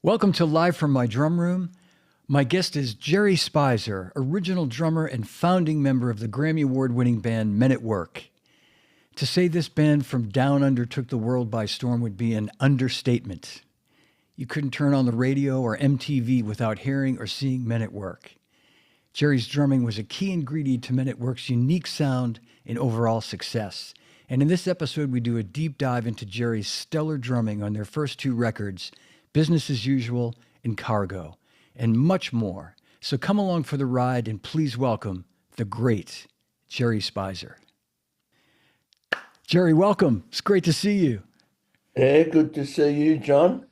Welcome to Live from My Drum Room. My guest is Jerry Speiser, original drummer and founding member of the Grammy Award winning band Men at Work. To say this band from down under took the world by storm would be an understatement. You couldn't turn on the radio or MTV without hearing or seeing Men at Work. Jerry's drumming was a key ingredient to Men at Work's unique sound and overall success. And in this episode, we do a deep dive into Jerry's stellar drumming on their first two records, Business as Usual and Cargo, and much more. So come along for the ride and please welcome the great Jerry Speiser. Jerry, welcome. It's great to see you. Yeah, good to see you, John.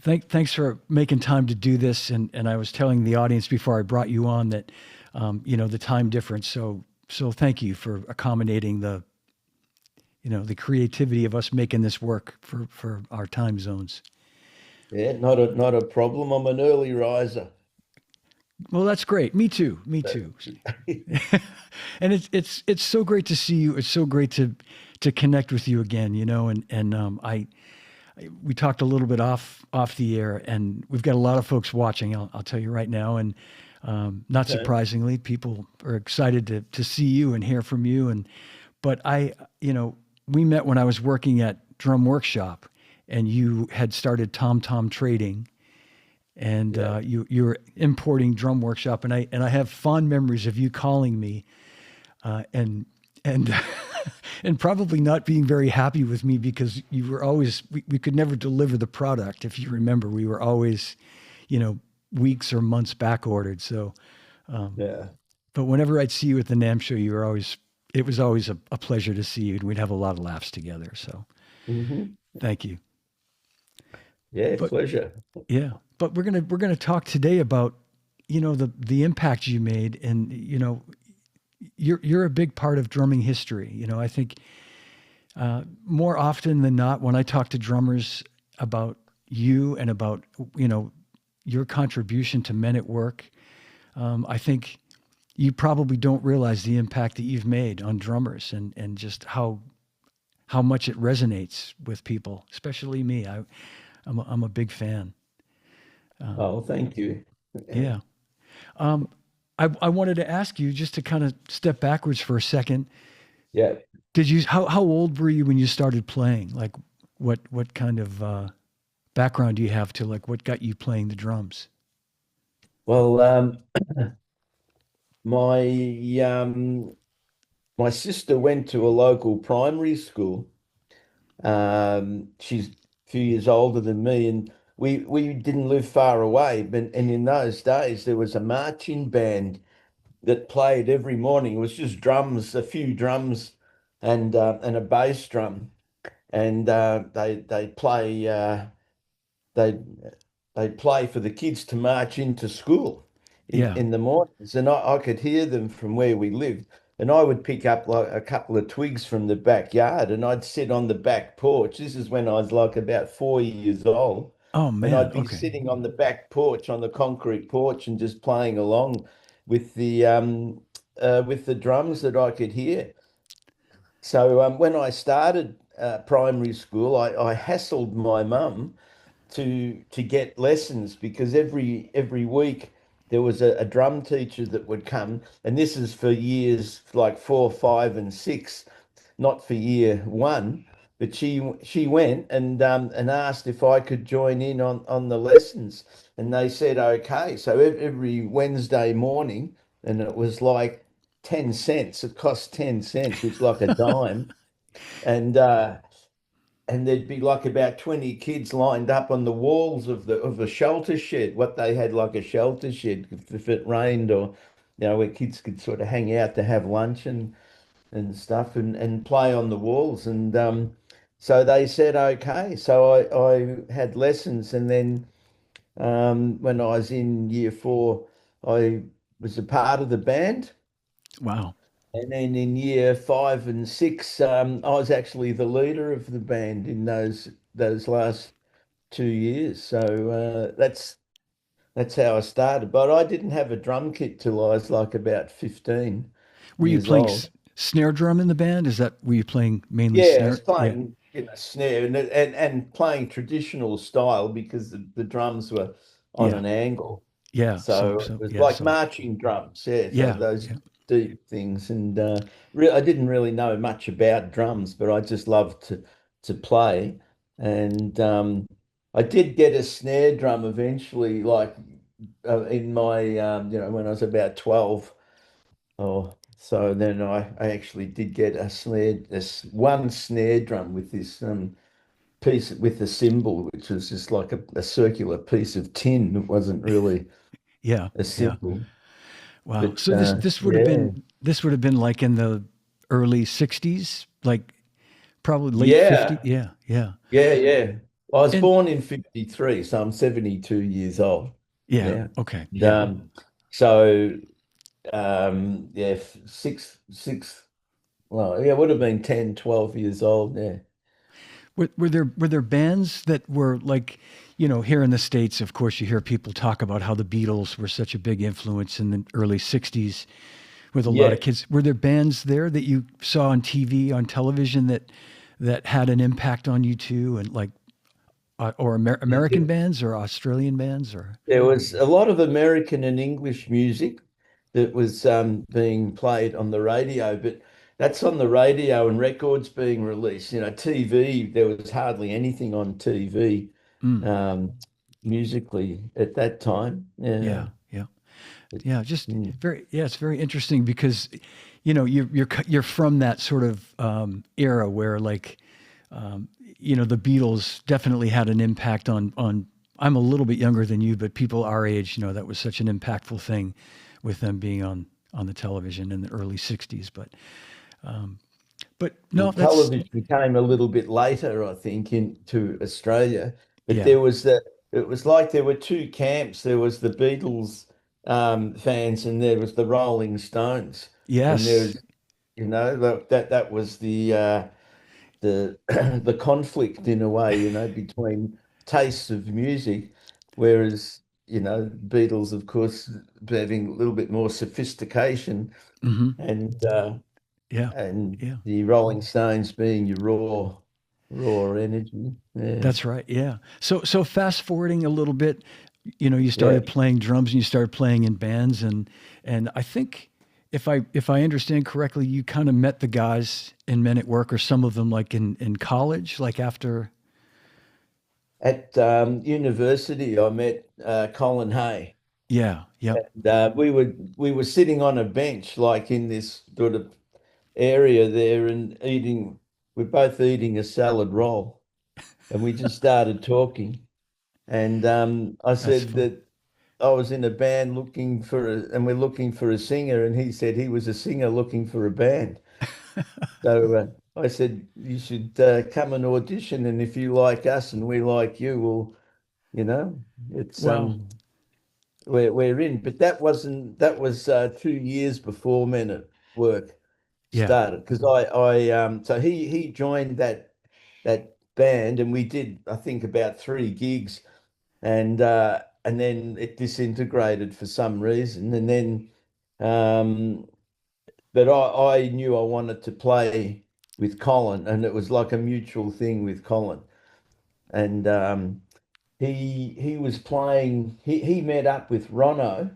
Thanks for making time to do this. And I was telling the audience before I brought you on that, the time difference. So thank you for accommodating the creativity of us making this work for our time zones. Yeah, not a problem. I'm an early riser. Well, that's great. Me too. Me too. And it's so great to see you. It's so great to connect with you again. We talked a little bit off the air, and we've got a lot of folks watching. I'll tell you right now, and not Okay. surprisingly, people are excited to see you and hear from you. But we met when I was working at Drum Workshop, and you had started Tom Tom Trading, and Yeah. you were importing Drum Workshop, and I have fond memories of you calling me, and and probably not being very happy with me because you were always we could never deliver the product. If you remember, we were always, weeks or months back ordered. So, um, Yeah. but whenever I'd see you at the NAMM show, it was always a pleasure to see you, and we'd have a lot of laughs together. So, hmm thank you. Yeah, But pleasure. yeah, but we're gonna talk today about the impact you made, and you're a big part of drumming history. I think more often than not, when I talk to drummers about you and about your contribution to Men at Work, I think you probably don't realize the impact that you've made on drummers, and just how much it resonates with people, especially me. I'm a big fan. Um, Oh, thank you. yeah. Um, I wanted to ask you just to kind of step backwards for a second. Yeah. How old were you when you started playing? Like what kind of background do you have to like what got you playing the drums? Well, my my sister went to a local primary school. She's a few years older than me, and we didn't live far away. But and in those days, there was a marching band that played every morning. It was just drums, a few drums, and a bass drum, and they they play for the kids to march into school Yeah. in the mornings, and I could hear them from where we lived. And I would pick up like a couple of twigs from the backyard, and I'd sit on the back porch. This is when I was like about 4 years old, Oh and man. I'd be Okay. sitting on the back porch on the concrete porch and just playing along with with the drums that I could hear. So when I started primary school, I hassled my mum to get lessons because every week there was a drum teacher that would come, and this is for years like four, five, and six, not for year one. But she went and asked if I could join in on the lessons, and they said okay. So every Wednesday morning, and it was like 10 cents. It cost 10 cents, which is like a dime, and there'd be like about 20 kids lined up on the walls of a shelter shed, what they had like a shelter shed if it rained, or where kids could sort of hang out to have lunch and stuff, and play on the walls. And so they said okay. So I had lessons, and then when I was in year four, I was a part of the band. Wow. And then in year five and six, I was actually the leader of the band in those last 2 years. So that's how I started. But I didn't have a drum kit till I was like about 15 Were you years playing old. snare drum in the band? Is that were you playing mainly Yeah, it's snare? Yeah, playing, snare and playing traditional style because the drums were on yeah, an angle. yeah. So So it so was yeah, like so marching drums, yeah, so yeah, those yeah. deep things. And re I didn't really know much about drums, but I just loved to play. And I did get a snare drum eventually, like in my when I was about 12. Oh, so then I actually did get a one snare drum with this piece with the cymbal, which was just like a circular piece of tin. It wasn't really Yeah, a yeah. cymbal, Wow. but So this would have yeah, been like in the early '60s, like probably late '50s. yeah, Yeah, yeah, yeah. I was and born in 53, so I'm 72 years old yeah. now. Okay, And, yeah. so yeah, six. Well, yeah, it would have been 10, 12 years old. Yeah. Were there bands that were like, here in the States, of course, you hear people talk about how the Beatles were such a big influence in the early '60s with a lot Yeah. of kids. Were there bands there that you saw on TV, on television that had an impact on you too, and like or American bands or Australian bands or There was a lot of American and English music that was being played on the radio, but that's on the radio and records being released. TV, there was hardly anything on TV mm, um, musically at that time. yeah, Yeah. yeah. But, Yeah, just mm, it's very interesting because, you're from that sort of era where like, the Beatles definitely had an impact on. I'm a little bit younger than you, but people our age, that was such an impactful thing, with them being on the television in the early '60s. But well, no, that's television came a little bit later, I think, into Australia. But yeah, there was it was like there were two camps. There was the Beatles fans and there was the Rolling Stones. And yes, there's, that was the the conflict in a way, between tastes of music, whereas, Beatles, of course, having a little bit more sophistication hmm and yeah, and yeah. the Rolling Stones being your raw energy. Yeah. That's right. Yeah. So fast forwarding a little bit, you Yeah. started playing drums and you started playing in bands and I think if I understand correctly, you kind of met the guys in Men at Work or some of them like in college, like after. At university, I met Colin Hay. Yeah. Yep. And we were sitting on a bench, like in this sort of area there, and eating. We're both eating a salad roll, and we just started talking. And I That's said fun. that I was in a band and we're looking for a singer, and he said he was a singer looking for a band. So I said you should come and audition, and if you like us and we like you, well, you know, it's Wow. we're in. But that was 2 years before Men at Work Yeah. started because so he joined that band and we did I think about 3 gigs and then it disintegrated for some reason and then um but I knew I wanted to play with Colin and it was like a mutual thing with Colin and he was playing he met up with Rono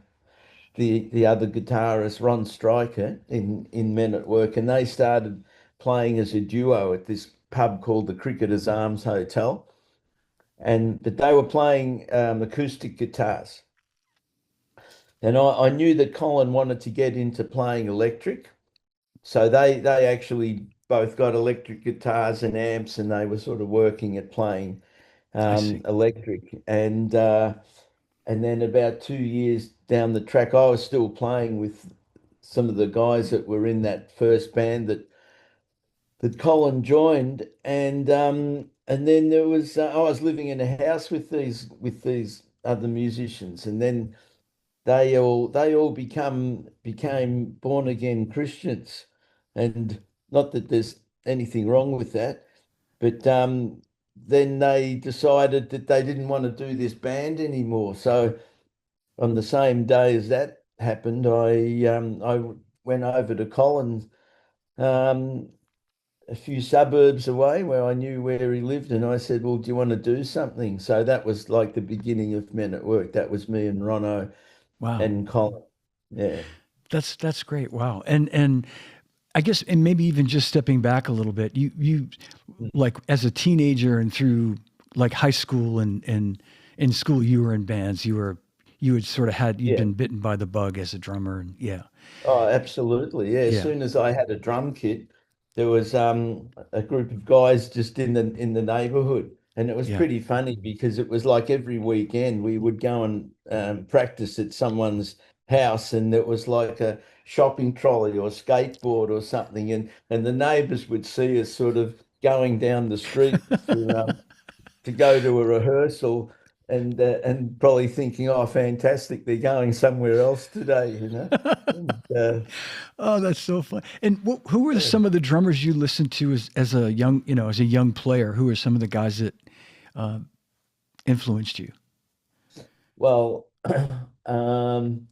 the other guitarist Ron Stryker in Men at Work, and they started playing as a duo at this pub called the Cricketers Arms Hotel. And but they were playing acoustic guitars, and I knew that Colin wanted to get into playing electric, so they actually both got electric guitars and amps, and they were sort of working at playing I see. electric. And then about 2 years down the track, I was still playing with some of the guys that were in that first band that Colin joined, and then there was I was living in a house with these other musicians, and then they all became born again Christians, and not that there's anything wrong with that, but then they decided that they didn't want to do this band anymore, so on the same day as that happened, I went over to Colin's um, a few suburbs away where I knew where he lived. And I said, well, do you want to do something? So that was like the beginning of Men at Work. That was me and Rono Wow. and Colin. Yeah. That's great. Wow. And I guess, and maybe even just stepping back a little bit, you like as a teenager and through like high school and in school, you were in bands. You had sort of you'd Yeah. been bitten by the bug as a drummer, and yeah, Oh, absolutely. Yeah. As yeah, soon as I had a drum kit, there was a group of guys just in the neighborhood. And it was yeah. pretty funny because it was like every weekend we would go and practice at someone's house, and it was like a shopping trolley or skateboard or something, and the neighbors would see us sort of going down the street to go to a rehearsal, and probably thinking, oh, fantastic, they're going somewhere else today. And, Oh, that's so fun. And who were some of the drummers you listened to as a young, as a young player? Who were some of the guys that uh, influenced you? well, um,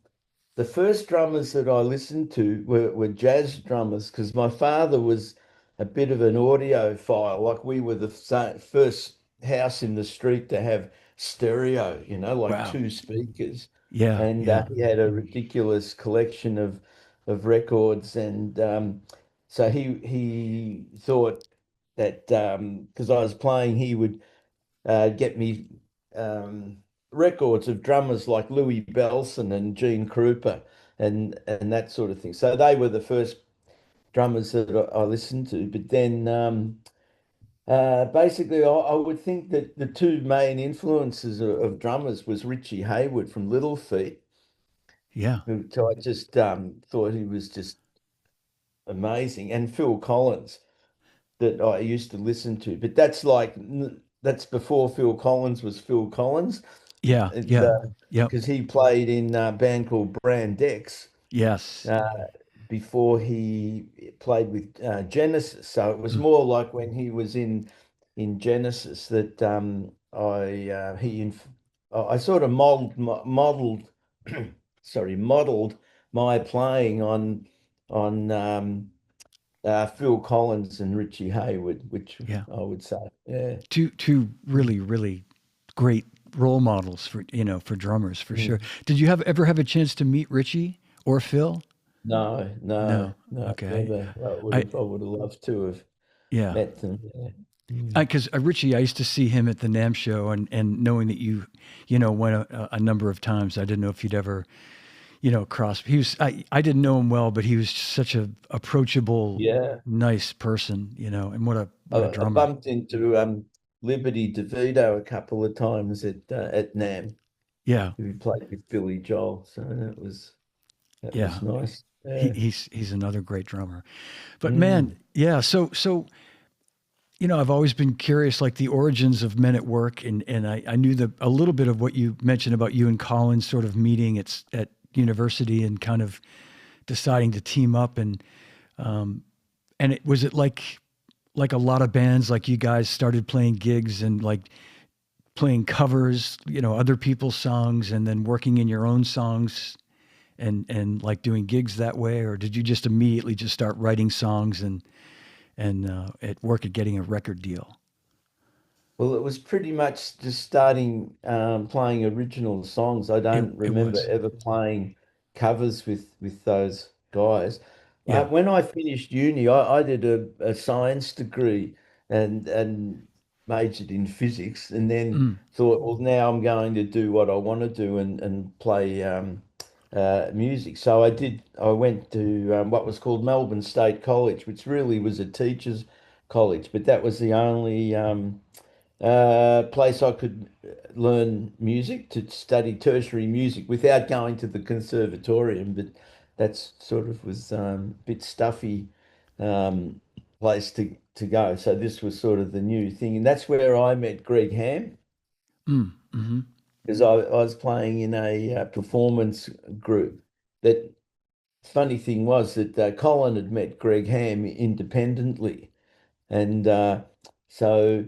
the first drummers that I listened to were jazz drummers because my father was a bit of an audiophile. Like we were the first house in the street to have stereo, like Wow. two speakers. Yeah, And yeah, he had a ridiculous collection of records. And so he thought that because I was playing, he would get me um, records of drummers like Louis Bellson and Gene Krupa and that sort of thing. So they were the first drummers that I listened to. But then basically, I would think that the two main influences of drummers was Richie Hayward from Little Feat, yeah, who I just thought he was just amazing, and Phil Collins that I used to listen to. But that's before Phil Collins was Phil Collins. yeah, It's yeah, yep, because he played in a band called Brand X yes, uh, before he played with Genesis. So it was mm, more like when he was in Genesis that I sort of modeled sorry, modeled my playing on Phil Collins and Richie Hayward, which yeah. I would say, yeah. Two really really great role models for for drummers for sure. Mm. Did you have ever have a chance to meet Richie or Phil? No, no, No. no, Okay. never. I I would have loved to have yeah. met them. Yeah. Mm. Because Richie, I used to see him at the NAMM show, and knowing that went a number of times, I didn't know if you'd ever, cross. I didn't know him well, but he was such a approachable, Yeah. nice person, and what a I drummer. bumped into Liberty DeVito a couple of times at NAM. Yeah, We played with Billy Joel, so that yeah. was nice. He, Yeah. he's another great drummer. But man, Mm. yeah. So I've always been curious, like the origins of Men at Work, and I knew a little bit of what you mentioned about you and Colin sort of meeting at university and kind of deciding to team up, and it was it like a lot of bands, like you guys started playing gigs and like playing covers, other people's songs, and then working in your own songs and like doing gigs that way, or did you just immediately just start writing songs and at work at getting a record deal? Well, it was pretty much just starting playing original songs. I It don't it remember was. ever playing covers with those guys. Yeah. When I finished uni, I did a science degree and majored in physics, and then Mm, thought, well, now I'm going to do what I want to do and play music. So I went to what was called Melbourne State College, which really was a teachers' college, but that was the only place I could learn music, to study tertiary music without going to the conservatorium. But that's sort of was a bit stuffy um, place to go. So this was sort of the new thing, and that's where I met Greg Ham mm-hmm. because I was playing in a performance group. That funny thing was that Colin had met Greg Ham independently, and so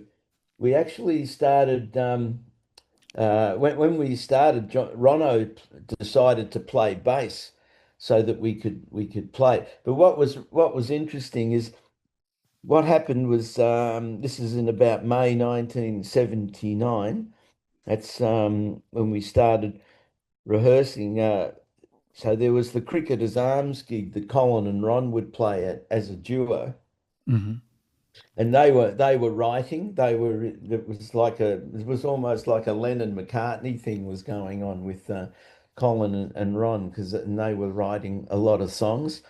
we actually started. When we started, Rono decided to play bass. so that we could play. But what was interesting is what happened was this is in about May 1979. That's when we started rehearsing. So there was the Cricketers Arms gig that Colin and Ron would play at as a duo, Hmm. and they were writing. It was almost like a Lennon McCartney thing was going on with Colin and Ron because they were writing a lot of songs,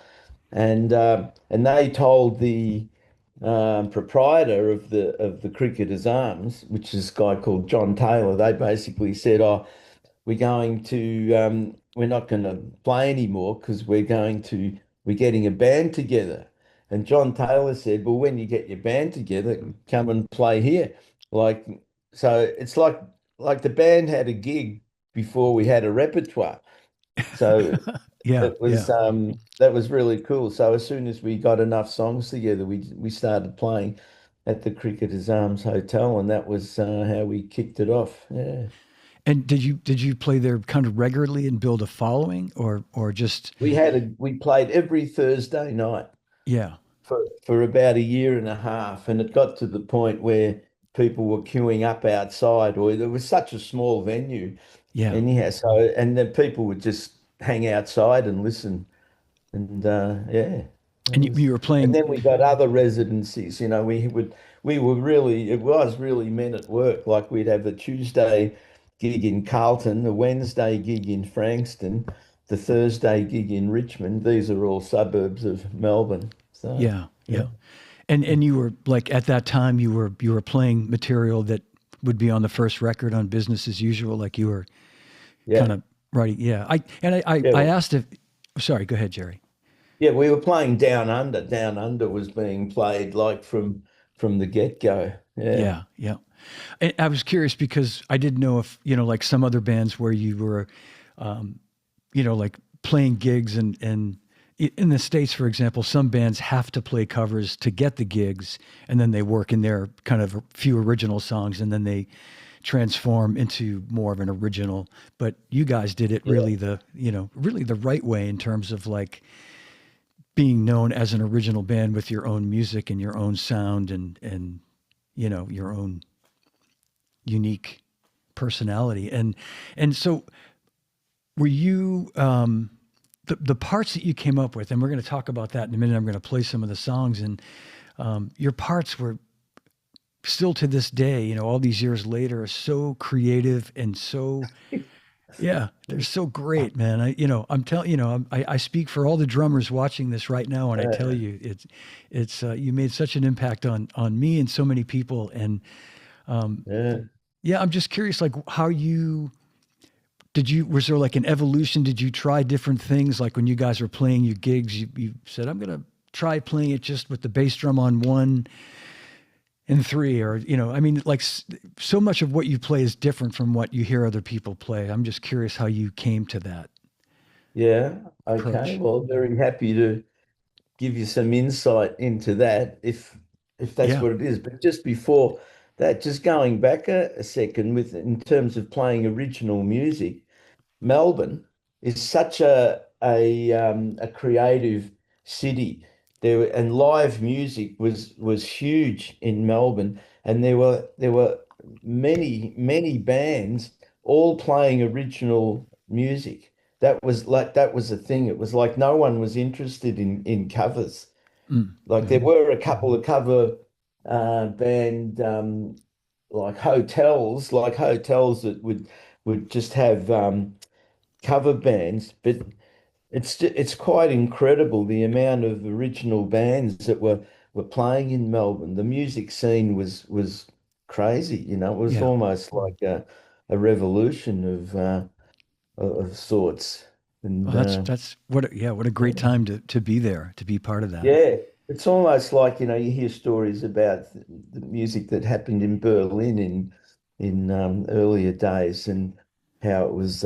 and they told the proprietor of the Cricketers Arms, which is a guy called John Taylor. They basically said, "Oh, we're not going to play anymore because we're getting a band together." And John Taylor said, "Well, when you get your band together, come and play here." Like, so it's like the band had a gig before we had a repertoire. So Yeah, it yeah, was that was really cool. So as soon as we got enough songs together, we started playing at the Cricketers Arms Hotel, and that was how we kicked it off. Yeah. and did you play there kind of regularly and build a following, or just We played every Thursday night yeah, for about a year and a half, and it got to the point where people were queuing up outside, or there was such a small venue yeah, anyhow. And then people would just hang outside and listen. And yeah, it and you, was. you were And playing then we got other residencies. We were really, it was really men at work. Like we'd have a Tuesday gig in Carlton, the Wednesday gig in Frankston, the Thursday gig in Richmond. These are all suburbs of Melbourne. So yeah, yeah, yeah, and you were like at that time you were playing material that would be on the first record on Business as Usual, like you were kind yeah, of writing. Yeah, I yeah. asked if. Sorry, go ahead, Jerry. Yeah, we were playing Down Under. Down Under was being played like from the get-go. Yeah. Yeah, yeah. And I was curious because I didn't know if, like some other bands where you were, like playing gigs and in the States, for example, some bands have to play covers to get the gigs and then they work in their kind of a few original songs and then they transform into more of an original. But you guys did it Yeah. really the right way in terms of like being known as an original band with your own music and your own sound and your own unique personality. And so were you the parts that you came up with, and we're going to talk about that in a minute. I'm going to play some of the songs, and your parts were still to this day, all these years later, are so creative and so yeah, they're so great, man. I'm telling I speak for all the drummers watching this right now, and I tell Uh, you, it's you made such an impact on me and so many people, and yeah. yeah, I'm just curious, like how you was there like an evolution? Did you try different things? Like when you guys were playing your gigs, you said, I'm going to try playing it just with the bass drum on 1 and 3, or, I mean, like so much of what you play is different from what you hear other people play. I'm just curious how you came to that Yeah. Okay. approach. Well, very happy to give you some insight into that if that's Yeah. what it is. But just before that, just going back a second with in terms of playing original music, Melbourne is such a creative city. And live music was huge in Melbourne, and there were many bands all playing original music. That was a thing. It was like no one was interested in covers. Mm. Like there Hmm. were a couple of cover band like hotels that would just have cover bands, but it's quite incredible the amount of original bands that were playing in Melbourne. The music scene was crazy, it was Yeah. almost like a revolution of sorts. Well, And that's what a great yeah. time to be there, to be part of that. Yeah, it's almost like, you hear stories about the music that happened in Berlin in earlier days and how it was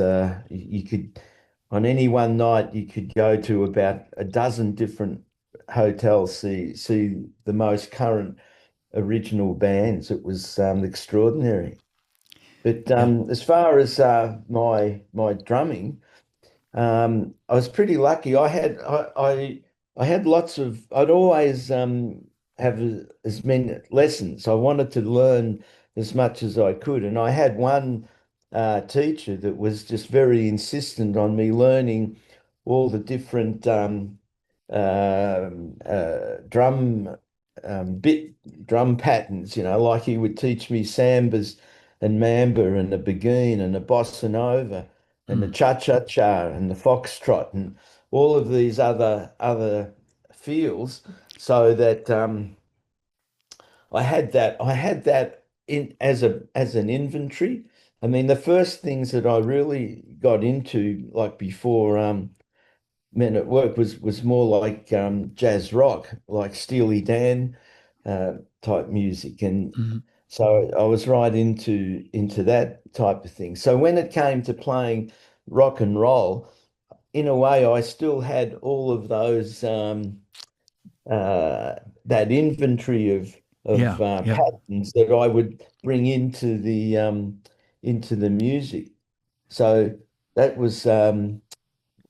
you could on any one night you could go to about a dozen different hotels, see the most current original bands. It was extraordinary. But Yeah. as far as my drumming. I was pretty lucky. I had lots of. I'd always have as many lessons. I wanted to learn as much as I could, and I had one teacher that was just very insistent on me learning all the different drum bit drum patterns. You know, like he would teach me sambas and mamba and the beguine and the bossa nova and the Mm. cha-cha-cha and the foxtrot and all of these other feels, so that I had that in as an inventory. I mean, the first things that I really got into, like before Men at Work, was more like jazz rock, like Steely Dan uh, type music, and Mhm. so I was right into that type of thing. So when it came to playing rock and roll, in a way, I still had all of those that inventory of Yeah, yeah. patterns that I would bring into the music. So that was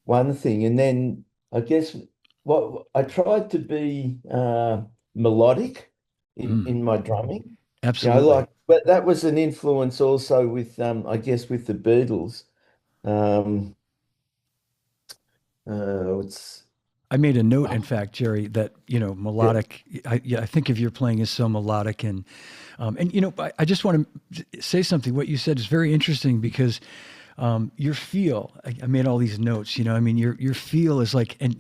one thing, and then I guess what I tried to be melodic Mm. in my drumming. You know, Absolutely. like, but that was an influence also with I guess with the Beatles. Um, it's I made a note, in fact, Jerry, that yeah, melodic. Yeah, I think of your playing as so melodic, and I just want to say something. What you said is very interesting because your feel. I made all these notes. I mean, your feel is like, and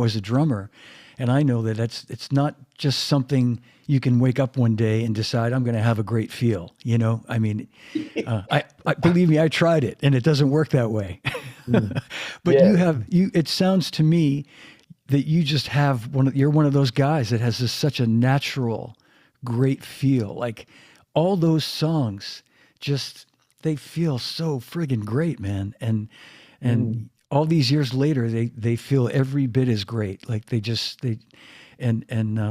as a drummer, and I know that it's not just something you can wake up one day and decide I'm going to have a great feel. I mean, I believe me, I tried it, and it doesn't work that way. Mm. But you Yeah, have you. It sounds to me that you just have you're one of those guys that has such a natural, great feel. Like all those songs, just they feel so friggin' great, man. And mm. all these years later, they feel every bit as great. Like they and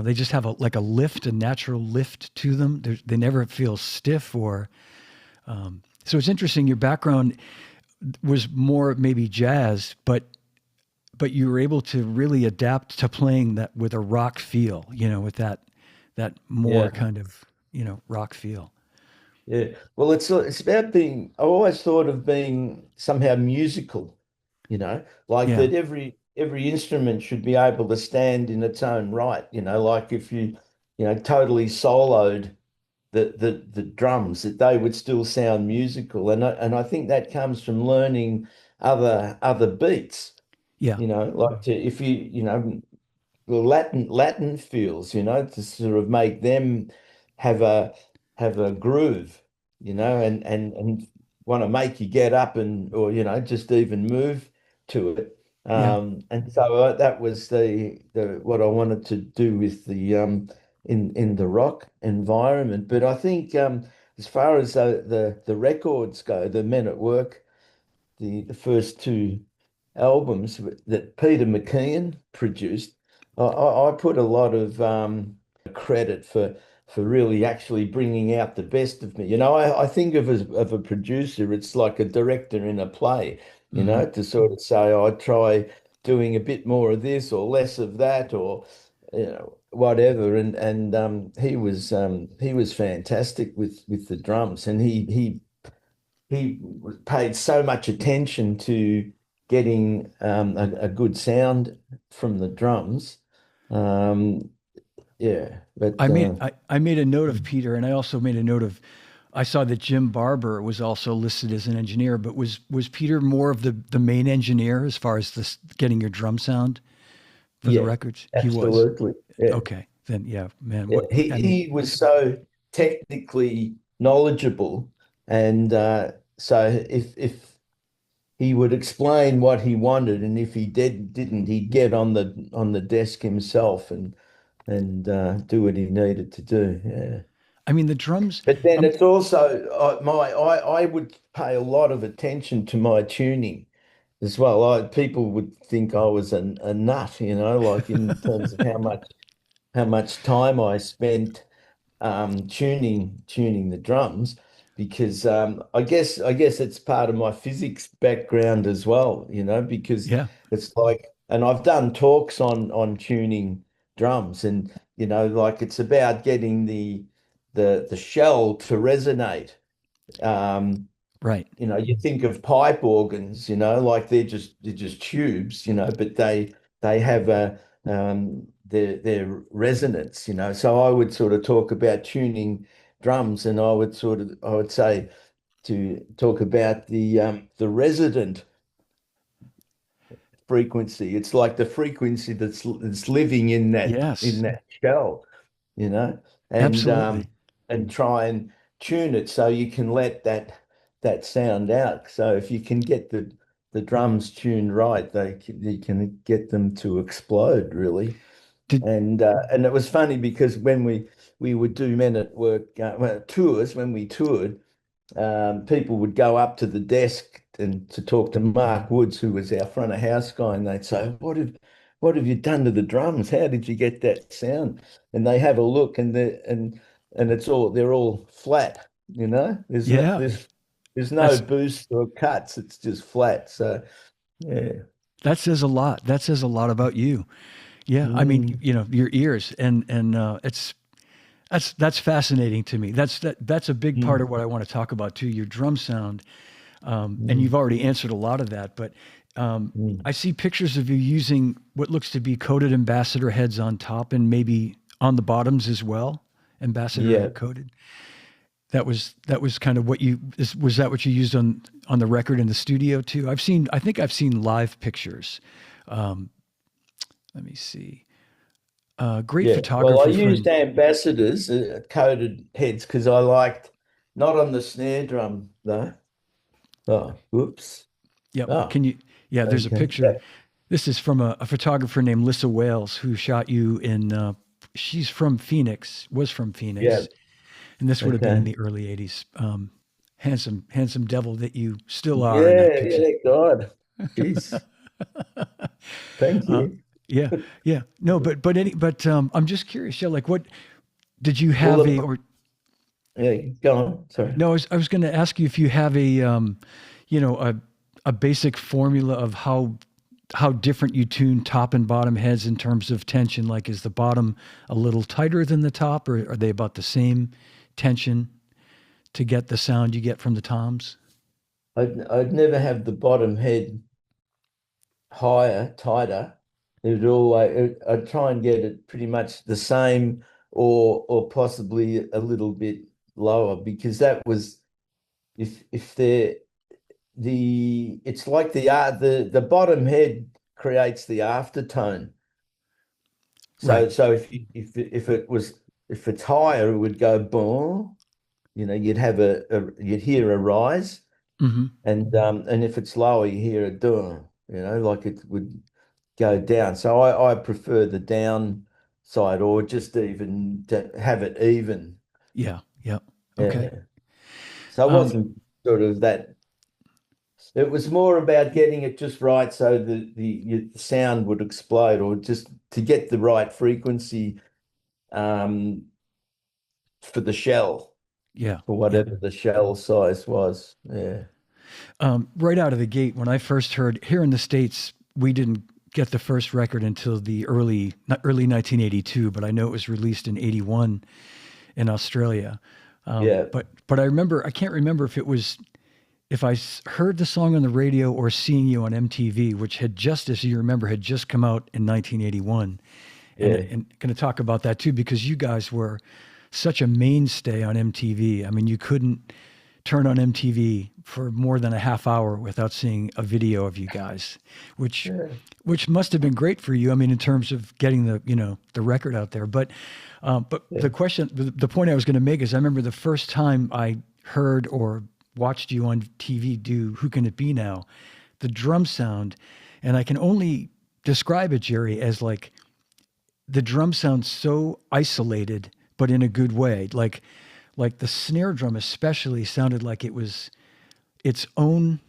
they just have a lift, a natural lift to them. They never feel stiff or. So it's interesting. Your background was more maybe jazz, but you were able to really adapt to playing that with a rock feel, with that more Yeah. kind of, rock feel. Yeah. Well, it's about being. I always thought of being somehow musical, like Yeah. that every instrument should be able to stand in its own right, like if totally soloed the drums, that they would still sound musical. And I think that comes from learning other beats, Yeah. like to if the Latin feels, to sort of make them have a groove, and want to make you get up and or just even move to it. Yeah. And so that was the what I wanted to do with the in the rock environment. But I think as far as the records go, the Men at Work, the first two albums that Peter McKeon produced, I put a lot of credit for really actually bringing out the best of me. I think of a producer, it's like a director in a play, Hmm. to sort of say, I try doing a bit more of this or less of that or whatever. And he was fantastic with the drums, and he paid so much attention to getting a good sound from the drums. Um, yeah, but I made a note of Peter, and I also made a note of. I saw that Jim Barber was also listed as an engineer, but was Peter more of the main engineer as far as this getting your drum sound for the yeah, records? He was. absolutely. Yeah, Okay, then yeah, man. yeah. What He I mean, he was so technically knowledgeable, and so if he would explain what he wanted, and if he didn't, he'd get on the desk himself and do what he needed to do. Yeah. the drums. But then Um, it's also I would pay a lot of attention to my tuning as well. People would think I was a nut, like in terms of how much time I spent tuning the drums. because I guess it's part of my physics background as well, because Yeah. it's like, and I've done talks on tuning drums, and like it's about getting the shell to resonate. Um, Right. you think of pipe organs, like they're just tubes, but they have their resonance, So I would sort of talk about tuning drums, and I would say to talk about the resident frequency. It's like the frequency that's living in that in Yes. that shell, you know, and Absolutely. um and try and tune it so you can let that sound out. So if you can get the drums tuned right, you can get them to explode really. Did And it was funny because when we would do men at work tours, when we toured, people would go up to the desk and to talk to Mark Woods, who was our front of house guy, and they'd say, "What have you done to the drums? How did you get that sound?" And they have a look, and they're all flat. There's no yeah. there's no That's boost or cuts. It's just flat. So yeah. that says a lot. That says a lot about you. Yeah. I mean, Mm, your ears and it's that's fascinating to me. That's a big part mm, of what I want to talk about too. Your drum sound, and mm, you've already answered a lot of that. But mm. I see pictures of you using what looks to be coated ambassador heads on top and maybe on the bottoms as well, ambassador Yeah. coated. That was kind of was that what you used on the record in the studio too? I think I've seen live pictures. Um, Let me see. Great Yeah, well, I photographer used friend. ambassadors, coated heads, because I liked, not on the snare drum though. Oh, whoops. Yep. Oh, Can you? Yeah, there's a okay. picture. This is from a photographer named Lissa Wales who shot you in. She's from Phoenix. Was from Yeah, Phoenix, and this would have been in okay. the early '80s. Handsome, handsome devil that you still are in that Yeah, picture. yeah, God. Jeez. Thank Uh, you. yeah, yeah. No, but I'm just curious. Yeah, like what did you Well, have a or yeah, go on. Sorry. no? I was going to ask you if you have a you know, a basic formula of how different you tune top and bottom heads in terms of tension. Like, is the bottom a little tighter than the top, or are they about the same tension to get the sound you get from the toms? I'd never have the bottom head higher, tighter. I'd try and get it pretty much the same, or possibly a little bit lower, because that was, if they're it's like the bottom head creates the aftertone. Right. So if it's higher, it would go boom. You'd hear a rise, Hmm. and if it's lower, you hear a doom. Like it would go down. So I prefer the down side, or just even to have it even. Yeah. Yeah. Okay. Yeah. So it Um, wasn't sort of that. It was more about getting it just right so the sound would explode, or just to get the right frequency um, for the shell, yeah. for Yeah. whatever the shell size was. Yeah. Right out of the gate, when I first heard here in the States, we didn't get the first record until the early 1982, but I know it was released in 81 in Australia. Yeah. But I can't remember if it was if heard the song on the radio or seeing you on MTV, which had just, as you remember, had just come out in 1981. Yeah. And going to talk about that too, because you guys were such a mainstay on MTV. I mean, you couldn't turn on MTV for more than a half hour without seeing a video of you guys, which Yeah. which must have been great for you. I mean, in terms of getting the record out there. But Yeah. the point I was going to make is, I remember the first time I heard or watched you on TV do "Who Can It Be Now," the drum sound, and I can only describe it, Jerry, as like the drum sounds so isolated, but in a good way. Like the snare drum especially sounded like it was its own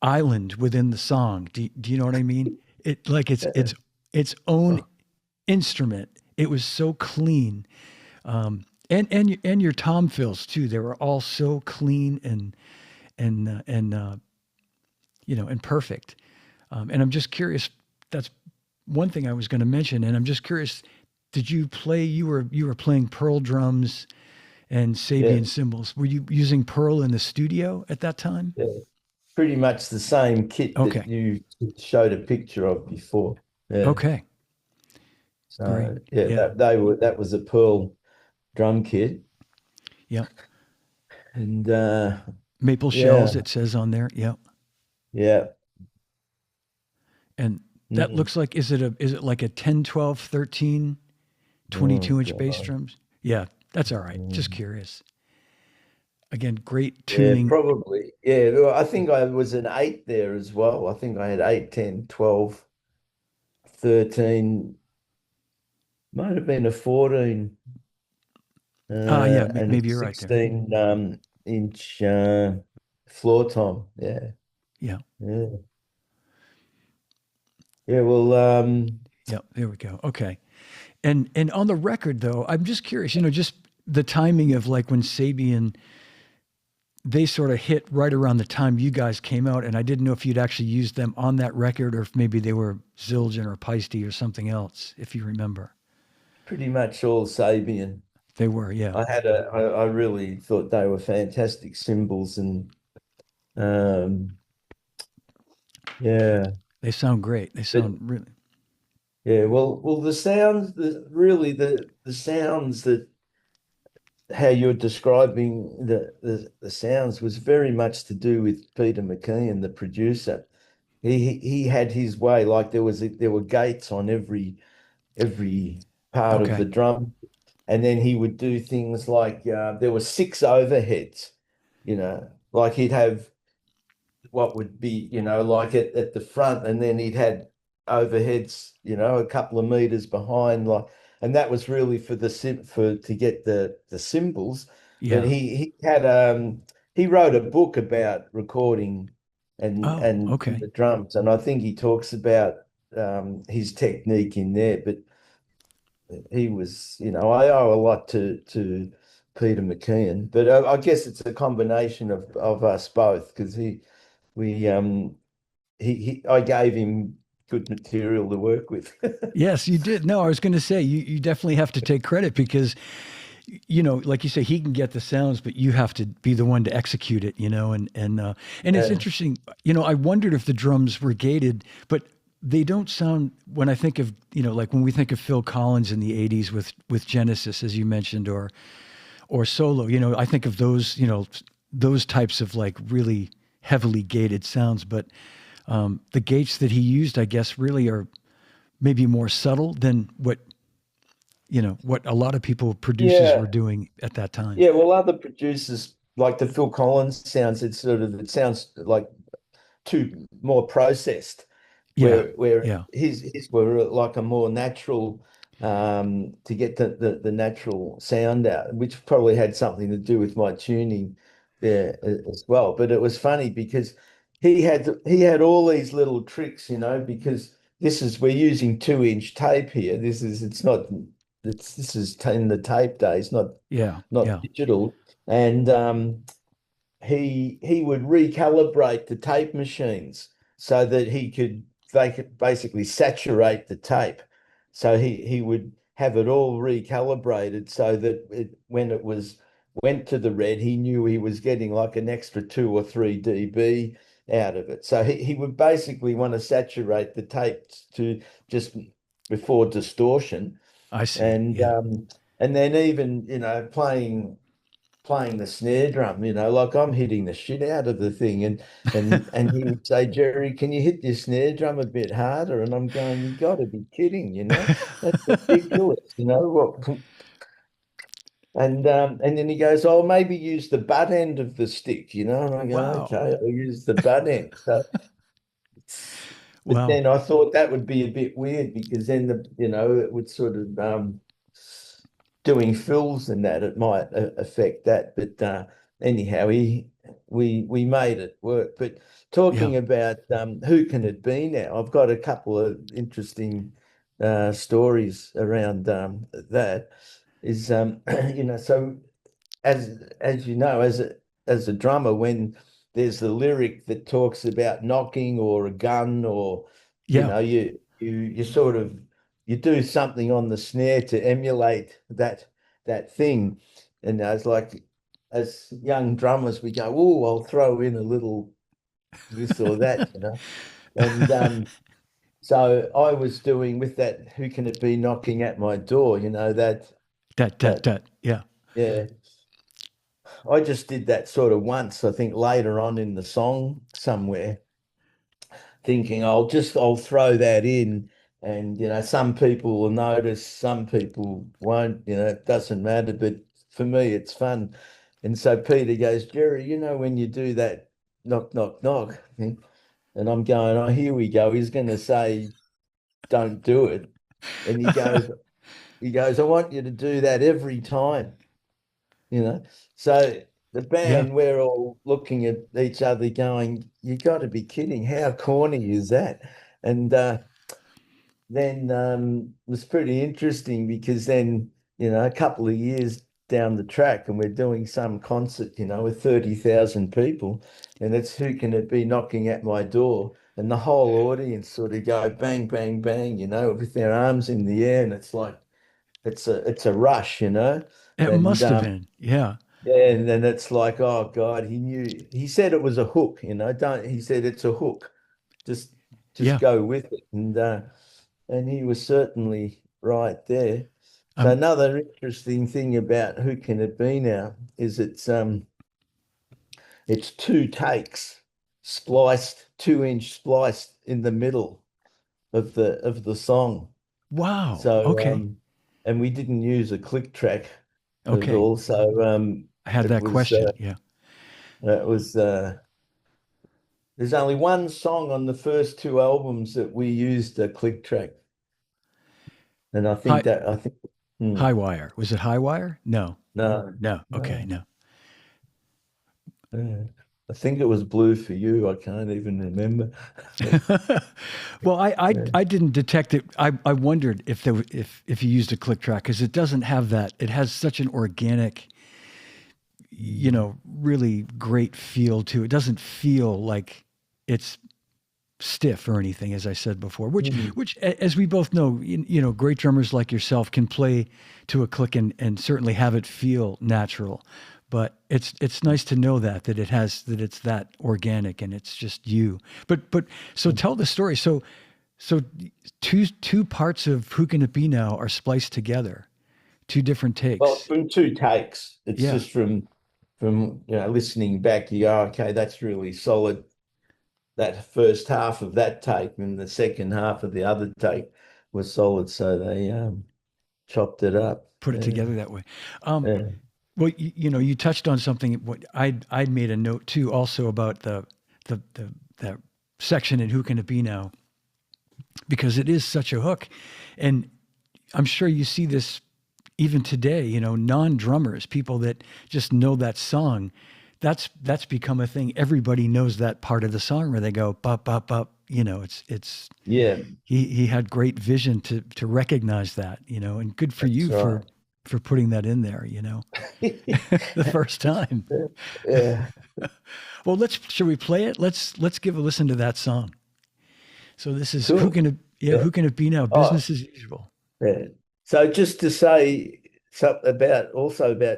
island within the song. Do you know what I mean? It like its own Oh, instrument. It was so clean. And your tom fills too. They were all so clean and and perfect. And I'm just curious. That's one thing I was going to mention. And I'm just curious. Did you play? You were playing pearl drums and Yeah, Sabian cymbals. Were you using pearl in the studio at that time? yeah. Pretty much the same kit that Okay. you showed a picture of before. Yeah. Okay. Great. So yeah, Yeah. that was a Pearl drum kit. Yep. And Maple yeah, shells. It says on there. Yep. yeah. And that Mm. looks like is it like a 10, 12, 13, Oh 22-inch bass God. drums? Yeah, that's all right. Just Mm. curious. Again, great Yeah, tuning. probably. Yeah, well, I think I was an 8 there as well. I think I had 8, 10, 12, 13. Might have been a 14 Yeah, and a maybe you're right there. 16 inch floor tom. Yeah. Yeah. Yeah. Yeah, well, Yeah, there we go. Okay. And on the record though, I'm just curious, just the timing of like when Sabian they sort of hit right around the time you guys came out, and I didn't know if you'd actually used them on that record or if maybe they were Zildjian or Paiste or something else, if you remember. pretty much all Sabian. They were, yeah. I really thought they were fantastic symbols and um yeah. They sound great. They But sound really. yeah, well the sounds the sounds that how you're describing the sounds was very much to do with Peter McKeon, the producer. He had his way, like there were gates on every part of the Okay. drum. And then he would do things like there were 6 overheads, like he'd have what would be, like at the front, and then he'd had overheads, a couple of meters behind, like, and that was really for the sim for to get the cymbals. But Yeah. he wrote a book about recording Oh, and okay. the drums, and I think he talks about his technique in there. But he was, I owe a lot to Peter McKeon, but I guess it's a combination of us both because we I gave him good material to work with. Yes, you did. No, I was going to say you definitely have to take credit because like you say, he can get the sounds, but you have to be the one to execute it. And it's Yeah, interesting. I wondered if the drums were gated, but they don't sound. When I think of like when we think of Phil Collins in the '80s with Genesis, as you mentioned, or solo. I think of those. Those types of like really heavily gated sounds, but the gates that he used, I guess, really are maybe more subtle than what a lot of people producers were yeah, doing at that time. yeah. Well, other producers like the Phil Collins sounds, it sounds like too more processed. Yeah, Where yeah, his were like a more natural to get the natural sound out, which probably had something to do with my tuning there as well. But it was funny because he had all these little tricks, because we're using 2-inch tape here. It's not this is in the tape days, yeah, not yeah. digital. And he would recalibrate the tape machines so that they could basically saturate the tape. So he would have it all recalibrated so that when it went to the red, he knew he was getting like an extra 2 or 3 dB out of it. So he would basically want to saturate the tape to just before distortion. I see. And Yeah. um, and then even, playing the snare drum, like I'm hitting the shit out of the thing. And he would say, Jerry, can you hit your snare drum a bit harder? And I'm going, you got to be kidding. That's ridiculous. What? And then he goes, oh, maybe use the butt end of the stick. And I go, Wow. okay, I'll use the butt end. So but Wow. then I thought that would be a bit weird because then it would sort of doing fills and that it might affect that. But anyhow, we made it work. But Yeah. talking about who can it be now? I've got a couple of interesting stories around that. is so as you know, as a drummer, when there's the lyric that talks about knocking or a gun or Yeah, you sort of you do something on the snare to emulate that thing. And it's like as young drummers, we go, oh, I'll throw in a little this or that. And so I was doing with that, who can it be knocking at my door? That yeah. yeah. I just did that sort of once, I think later on in the song somewhere, thinking I'll throw that in and some people will notice, some people won't, it doesn't matter, but for me it's fun. And so Peter goes, Jerry, when you do that knock, knock, knock, and I'm going, oh, here we go. He's going to say, don't do it. And he goes, I want you to do that every time you know. So the Yeah, band, we're all looking at each other going, you got to be kidding. How corny is that? And then it was pretty interesting because then, a couple of years down the track and we're doing some concert, with 30,000 people and it's who can it be knocking at my door? And the whole audience sort of go bang, bang, bang, with their arms in the air. And it's like, it's a rush. it And must have been. Yeah, yeah, and then it's like, oh God, he knew. He said it was a hook, Don't he said it's a hook. Just just yeah. go with it. And he was certainly right there. So Um, another interesting thing about Who Can It Be Now is it's two takes spliced, 2-inch spliced in the middle of the song. wow. So Okay. and we didn't use a click track at Okay. all. So I had it that was question. Yeah. it was there's only one song on the first two albums that we used a click track, and High I think hmm, high wire. Was it high wire? No. no, No. Okay. no, No. I think it was Blue for You. I can't even remember. Well, Yeah. I didn't detect it. I wondered if if you used a click track because it doesn't have that. It has such an organic, really great feel to it. It doesn't feel like it's stiff or anything, as I said before. Mhm. As we both know, great drummers like yourself can play to a click and certainly have it feel natural. But it's nice to know that it's that organic and it's just you. But so tell the story. So two parts of Who Can It Be Now are spliced together, two different Well, takes. from two takes, it's Yeah, just from listening back. You go, okay, that's really solid. That first half of that take and the second half of the other take was solid. So they chopped it up. put it Yeah, together that way. Um, yeah. Well, you touched on something. What I'd made a note too, also about the that section in Who Can It Be Now, because it is such a hook, and I'm sure you see this even today. Non drummers, people that just know that song, that's become a thing. Everybody knows that part of the song where they go bop bop bop. It's Yeah, he had great vision to recognize that. And good for that's you right. for putting that in there. The first time. Yeah, Well, should we play it? Let's give a listen to that song. So this is cool. who Yeah. can it be now? Oh, Business as usual. yeah. So just to say something about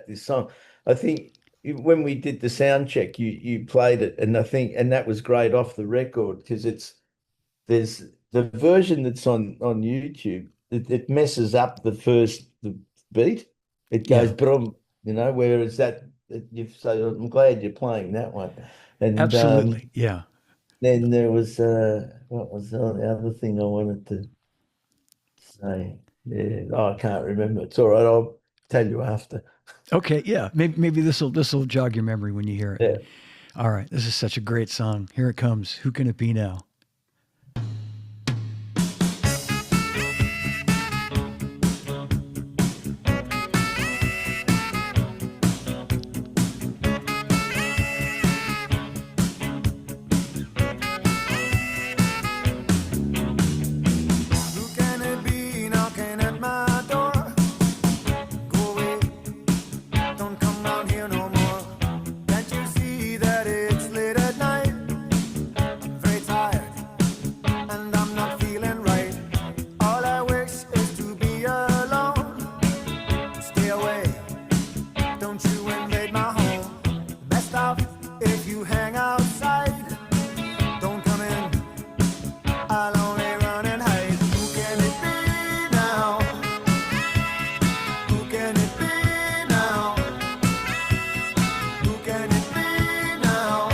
this song, I think when we did the sound check, you played it, and I think that was great off the record because there's the version that's on YouTube. It messes up the beat. It goes Yeah, brum, whereas so I'm glad you're playing that one. And absolutely. Yeah. then there was what was the other thing I wanted to say? Yeah, oh, I can't remember. It's all right. I'll tell you after. Okay. Yeah. Maybe this will jog your memory when you hear it. Yeah. All right. This is such a great song. Here it comes. Who can it be now? Who can it be knocking at my door? Going don't you invade my home. Best off if you hang outside. Don't come in, I'll only run and hide. Who can it be now? Who can it be now? Who can it be now?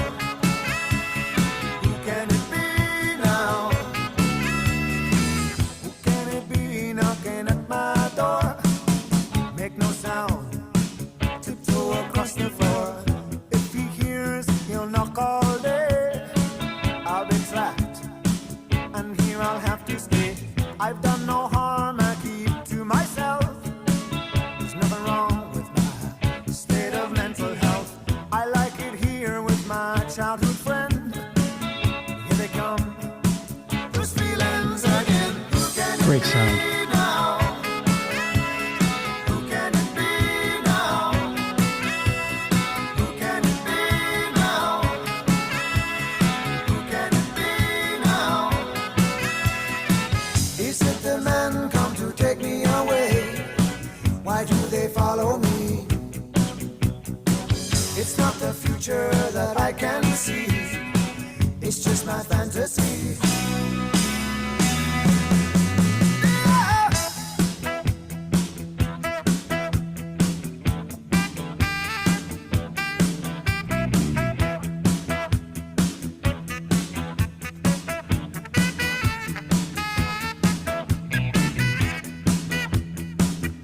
Who can it be now? Who can it be knocking at my door? Make no sound, tiptoe across the floor. If he hears, he'll knock all day. I'll be trapped, and here I'll have to stay. I've done no harm, I keep to myself. There's nothing wrong with my state of mental health. I like it here with my childhood friend. Here they come, those feelings again. Who can it Great be sound. now? Who can it be now? Who can it be now? Who can it be now? Is it the men come to take me away? Why do they follow me? It's not the future that I can see. It's just my fantasy.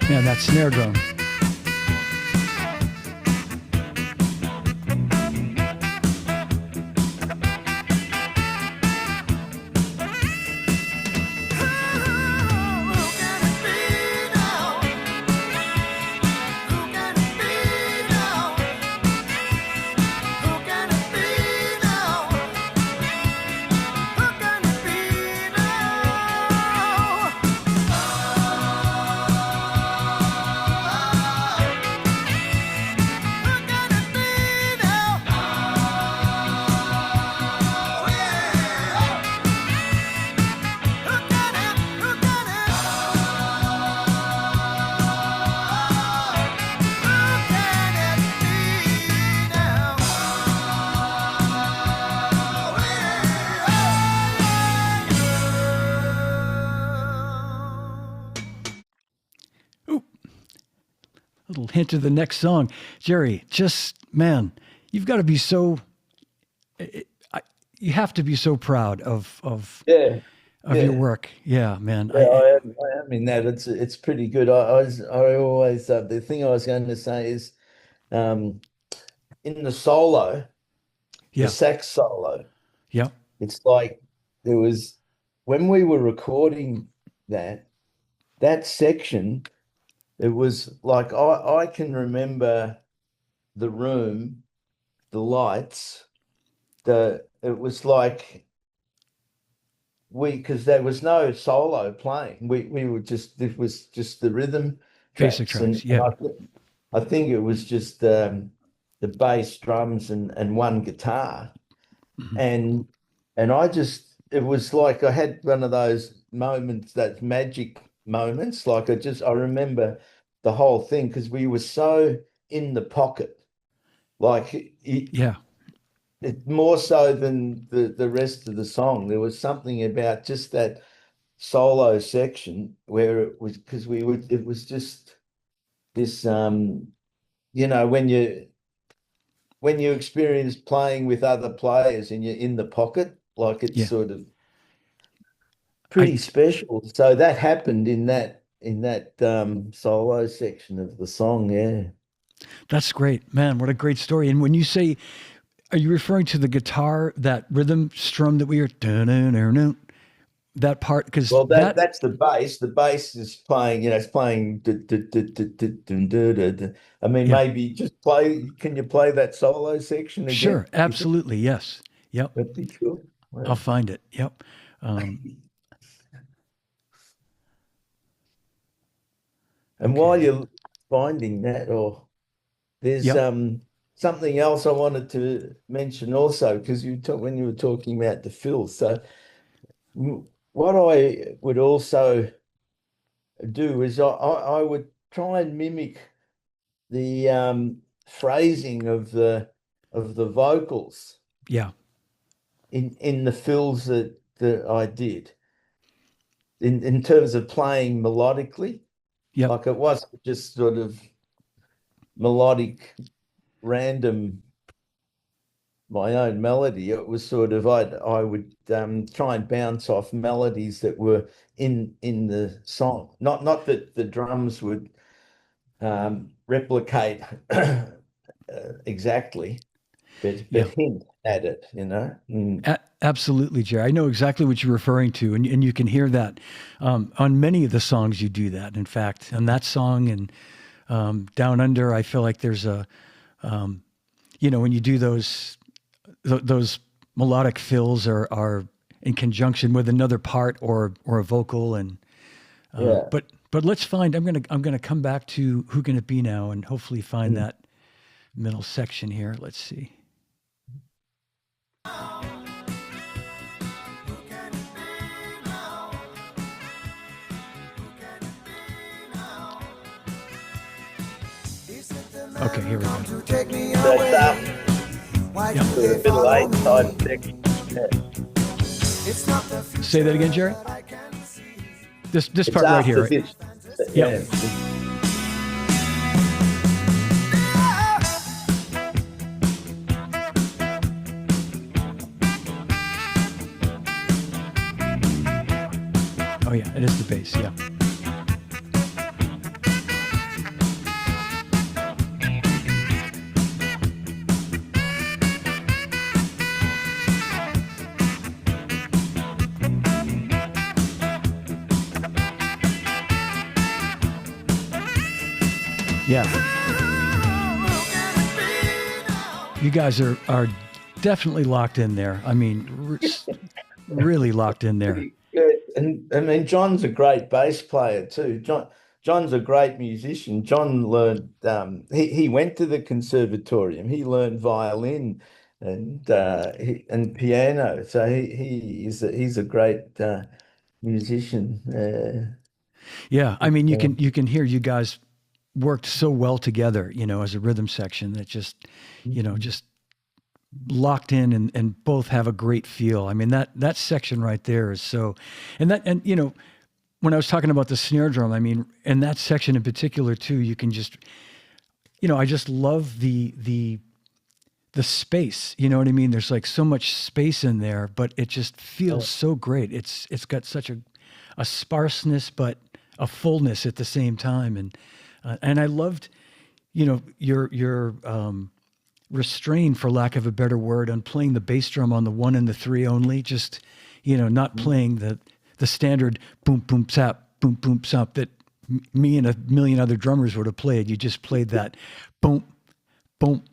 Man, that snare drum. Ooh, little hint of the next song. Jerry, just, man, you've got to be so, you have to be so proud Yeah, of your yeah. work. Yeah, man. Yeah, I am in that. It's pretty good. I always the thing I was going to say is um, in the solo, the Yeah, sax solo. yeah, It's like there was when we were recording that section. It was like I can remember the room, the lights, it was like because there was no solo playing. We were just it was just the rhythm basic tracks tracks. and Yeah. I think it was just the bass, drums, and one guitar. Mhm. And I just it was like I had one of those moments, that magic moments. Like I remember the whole thing because we were so in the pocket. Like Yeah. it more so than the rest of the song. There was something about just that solo section where it was because we would it was just this when you experience playing with other players and you're in the pocket, like it's Yeah. sort of I pretty special. So that happened in that solo section of the song. Yeah. That's great, man. What a great story. And when you say, are you referring to the guitar, that rhythm strum that we hear, dun-dun-dun-dun, that part? Because Well, that, that's the bass. The bass is playing, it's playing. I mean, yeah, maybe just play. Can you play that solo section sure, again? absolutely, yes, yep. That'd be cool. I'll Wow. find it. Yep. Um, And while okay. you're finding that, or there's Yep. something else I wanted to mention also, because you talk when you were talking about the fill. So what I would also do is I would try and mimic the phrasing of the vocals Yeah. in the fills that I did in terms of playing melodically. Yep. Like it wasn't just sort of melodic, random, my own melody. It was sort of I would try and bounce off melodies that were in the song. Not that the drums would replicate exactly, but Yeah. hint at it, you know. Absolutely, Jerry. I know exactly what you're referring to, and you can hear that on many of the songs you do that. In fact, on that song and Down Under, I feel like there's a, when you do those melodic fills are in conjunction with another part or a vocal, and Yeah. but let's find. I'm gonna come back to Who Can It Be Now, and hopefully find that middle section here. Let's see. Okay, here we go. That's a bit late side section. Say that again, Jerry. This It's part right here. after Right? this. Yeah. Oh yeah, it is the bass. Yeah. Yeah. You guys are definitely locked in there. I mean, really locked in there. Good. And I mean, John's a great bass player too. John's a great musician. John learned he went to the conservatorium. He learned violin and piano. So he's a great musician. Yeah, I mean, you can hear you guys worked so well together, as a rhythm section that just locked in and both have a great feel. I mean, that section right there is so, and when I was talking about the snare drum, I mean, and that section in particular too, you can just, I just love the space, you know what I mean? There's like so much space in there, but it just feels so great. It's got such a sparseness, but a fullness at the same time. And I loved, your restraint, for lack of a better word, on playing the bass drum on the 1 and the 3 only, just, not playing the standard boom, boom, sap, boom, boom, sap that me and a million other drummers would have played. You just played that boom, boom,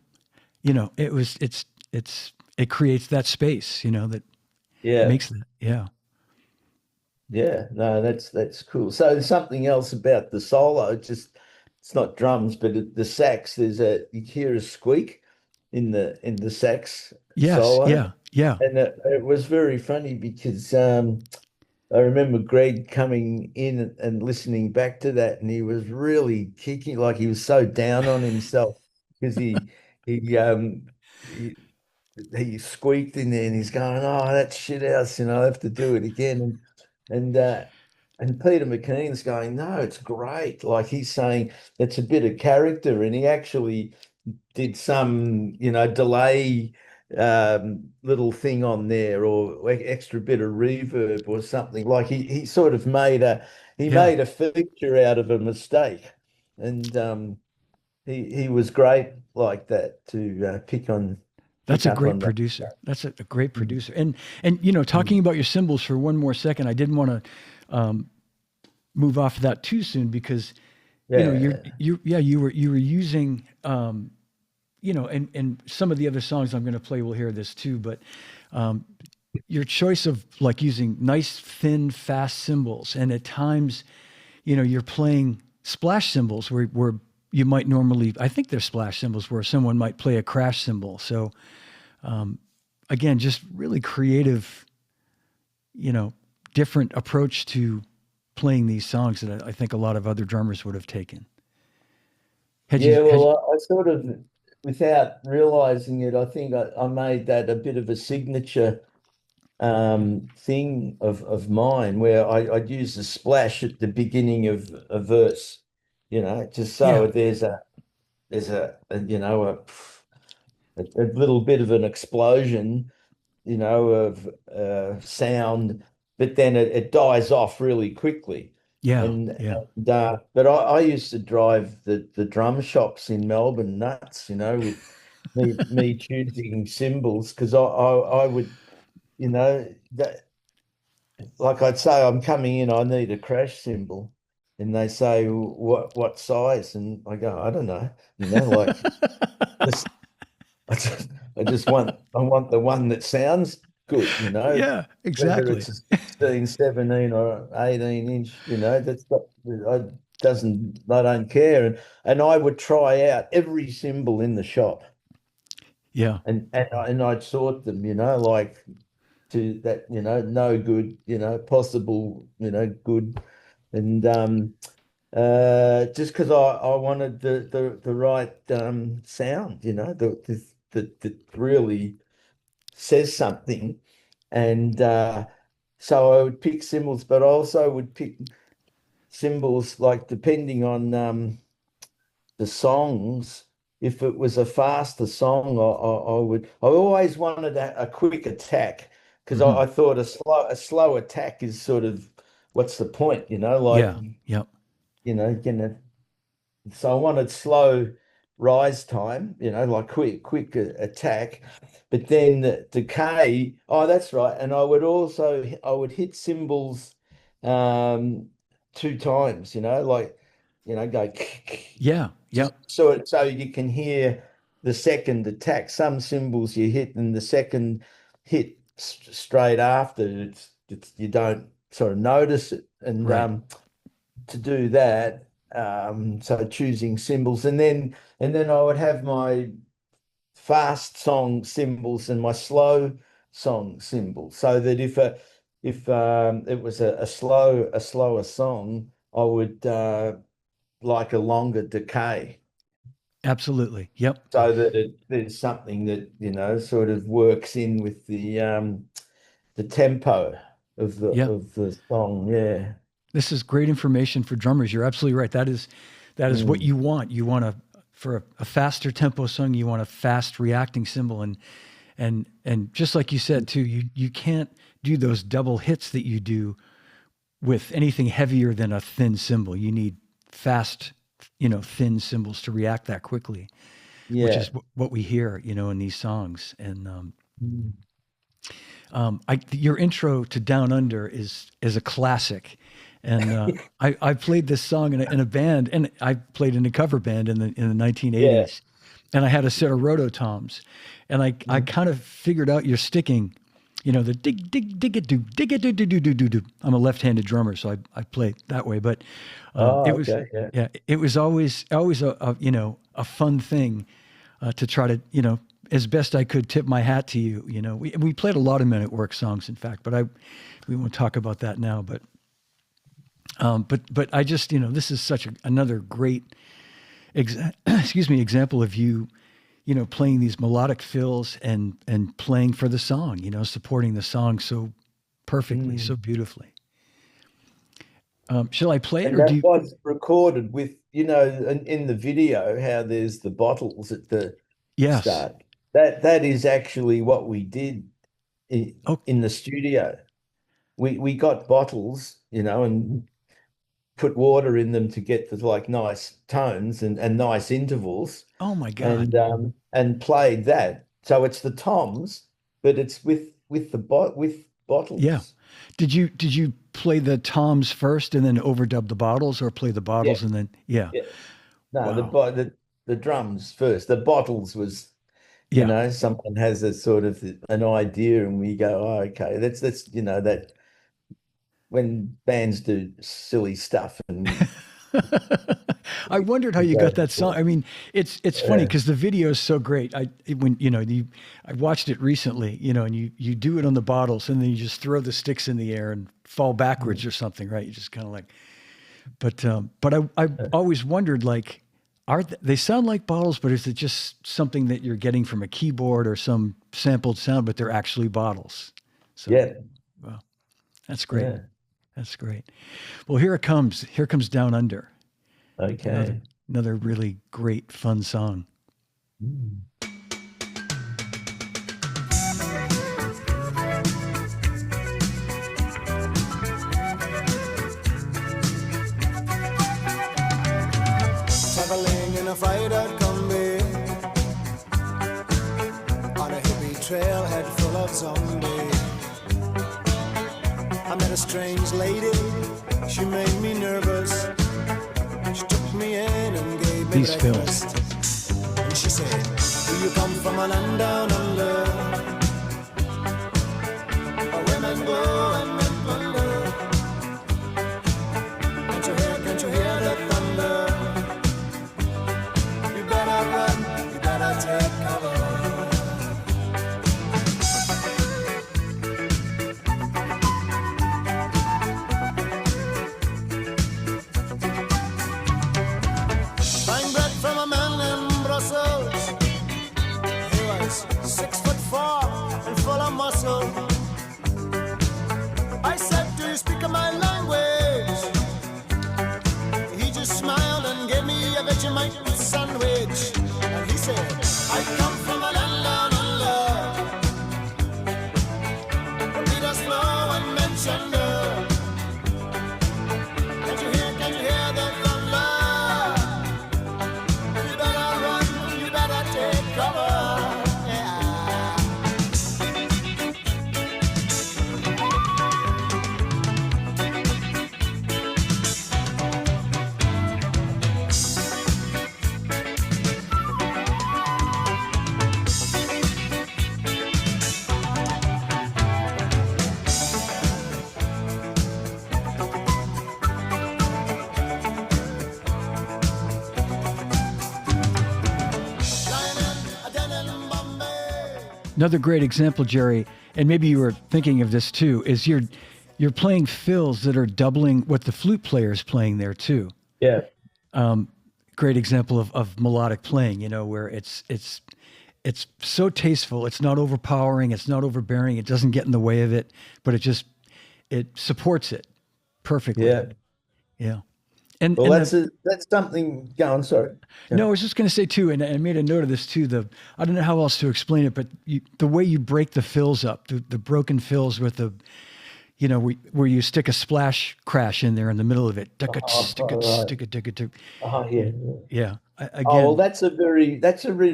it creates that space, that makes that. Yeah. Yeah, no, that's cool. So there's something else about the solo. It's not drums, but the sax. You hear a squeak in the sax Yes. solo. Yeah. And it was very funny because I remember Greg coming in and listening back to that, and he was really kicking, like he was so down on himself because he he squeaked in there, and he's going, "Oh, that's shit house, I have to do it again." And Peter McKean's going, "No, it's great." Like he's saying it's a bit of character, and he actually did some, delay little thing on there or extra bit of reverb or something. Like he sort of made made a feature out of a mistake, and he was great like that to pick on. That's a great producer. That's a great producer. And talking about your cymbals for one more second, I didn't want to move off of that too soon because you were using and some of the other songs I'm going to play will hear this too, but your choice of like using nice thin fast cymbals, and at times you're playing splash cymbals where you might normally, I think they're splash cymbals where someone might play a crash cymbal. So, again, just really creative, different approach to playing these songs that I think a lot of other drummers would have taken. I sort of without realizing it, I think I made that a bit of a signature thing of mine, where I'd use a splash at the beginning of a verse, just so Yeah. there's a little bit of an explosion, of sound, but then it dies off really quickly. Yeah. And, Yeah. but I used to drive the drum shops in Melbourne nuts, with me choosing cymbals, because I would, that, like I'd say, I'm coming in, I need a crash cymbal. And they say, what size? And I go, I don't know, like this. I just, I want the one that sounds good, Yeah, whether exactly. it's a 16, 17 or 18 inch, that's not, I don't care. And I would try out every cymbal in the shop, Yeah. and I'd sort them, like to that, no good, possible, good. And just because I wanted the right sound, that really says something. And so I would pick cymbals, but I also would pick cymbals like depending on the songs. If it was a faster song, I always wanted a quick attack, because Hmm. I thought a slow attack is sort of, what's the point, like, Yeah. Yep. gonna. So I wanted slow rise time, like quick attack, but then the decay. Oh, that's right. And I would hit cymbals um, two times, like, go Yeah. just Yep. so you can hear the second attack. Some cymbals you hit, and the second hit straight after, it's you don't sort of notice it. And Right. to do that, so choosing cymbals, and then I would have my fast song cymbals and my slow song cymbals, so that if it was a slower song, I would like a longer decay, Absolutely. Yep. so that there's something that, sort of works in with the tempo of the Yep. of the song. Yeah. This is great information for drummers. You're absolutely right. That is what Mm. you want. You want for a faster tempo song, you want a fast reacting cymbal, and just like you said too, you can't do those double hits that you do with anything heavier than a thin cymbal. You need fast, thin cymbals to react that quickly, which is Yeah. what we hear, in these songs. And Mm. your intro to Down Under is a classic, and I played this song in a band, and I played in a cover band in the Yeah. 1980s, and I had a set of rototoms, and I Mm. kind of figured out your sticking, the dig it do. I'm a left-handed drummer, so I play that way, but Oh, it was okay. Yeah. yeah, it was always a fun thing to try to, as best I could, tip my hat to you. We played a lot of Men at Work songs, in fact, but we won't talk about that now. But I just, this is such another great, example of you, playing these melodic fills and playing for the song, supporting the song so perfectly, so Mm. beautifully. Shall I play it, And or do that you? was recorded with, in the video, how there's the bottles at the Yes. start. That is actually what we did in, Oh, in the studio. We got bottles, and put water in them to get the, like, nice tones and nice intervals, oh my God. and played that. So it's the toms, but it's with Yeah. bottles. Did you play the toms first and then overdub the bottles, or play the Yeah. bottles and then yeah. Yeah. No, the Wow. bo- the drums first. The bottles was, Yeah. someone has a sort of an idea, and we go, oh, okay, that's that when bands do silly stuff, and I wondered how we you go got that song. for I mean, it's funny it. because the video is so great. I watched it recently, and you do it on the bottles, and then you just throw the sticks in the air and fall backwards or something, right? You just kind of like, but I always wondered, like, They sound like bottles, but is it just something that you're getting from a keyboard or some sampled sound, but they're actually bottles? So, Yeah. well, that's great. Yeah. That's great. Well, here it comes. Here comes Down Under. Okay. Another really great, fun song. Mm. Traveling in a freighter combi on a hippie trailhead full of zombies. I met a strange lady, she made me nervous. She took me in and gave me These breakfast. And she said, do you come from a land down under? Where women go and men plunder. Can't you hear the thunder? You better run, you better take cover. Buying bread from a man in Brussels. He was 6'4" and full of muscle. I said, do you speak my language? He just smiled and gave me a Vegemite sandwich. And he said, I come from a land down under. The beaters flow and mention the. Can't you hear the thunder? You better run, you better take cover. Yeah. Lying in a den in Bombay. Another great example, Jerry, and maybe you were thinking of this too, is you're playing fills that are doubling what the flute player is playing there too. Yeah. Great example of melodic playing, where it's so tasteful. It's not overpowering. It's not overbearing. It doesn't get in the way of it, but it supports it perfectly. Yeah. Yeah. And, Well, and that's something. Go on. Sorry. no, I was just going to say too, and I made a note of this too. I don't know how else to explain it, but the way you break the fills up, the broken fills with the, where you stick a splash crash in there in the middle of it. right. Oh yeah. Yeah. Oh Again, well, that's a very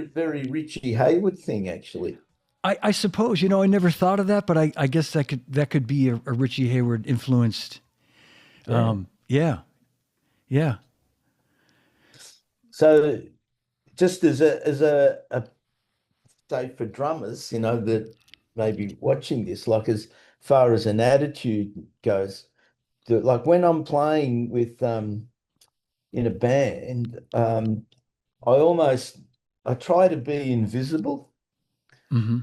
very Richie Hayward thing actually. I suppose, I never thought of that, but I guess that could be a Richie Hayward influenced. Yeah. Yeah. So just as a say for drummers, that may be watching this, like as far as an attitude goes, like when I'm playing with in a band, I try to be invisible, Hmm.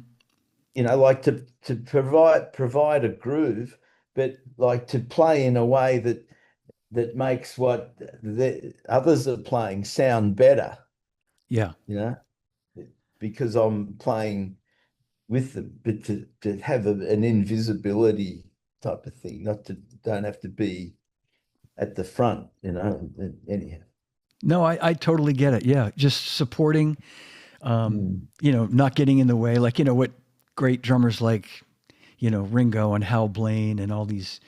like to provide a groove, but like to play in a way that makes what the others are playing sound better, Yeah. because I'm playing with them, but to have an invisibility type of thing, don't have to be at the front, anyhow. No, I totally get it. Yeah. Just supporting, not getting in the way, like, what great drummers like, Ringo and Hal Blaine and all these,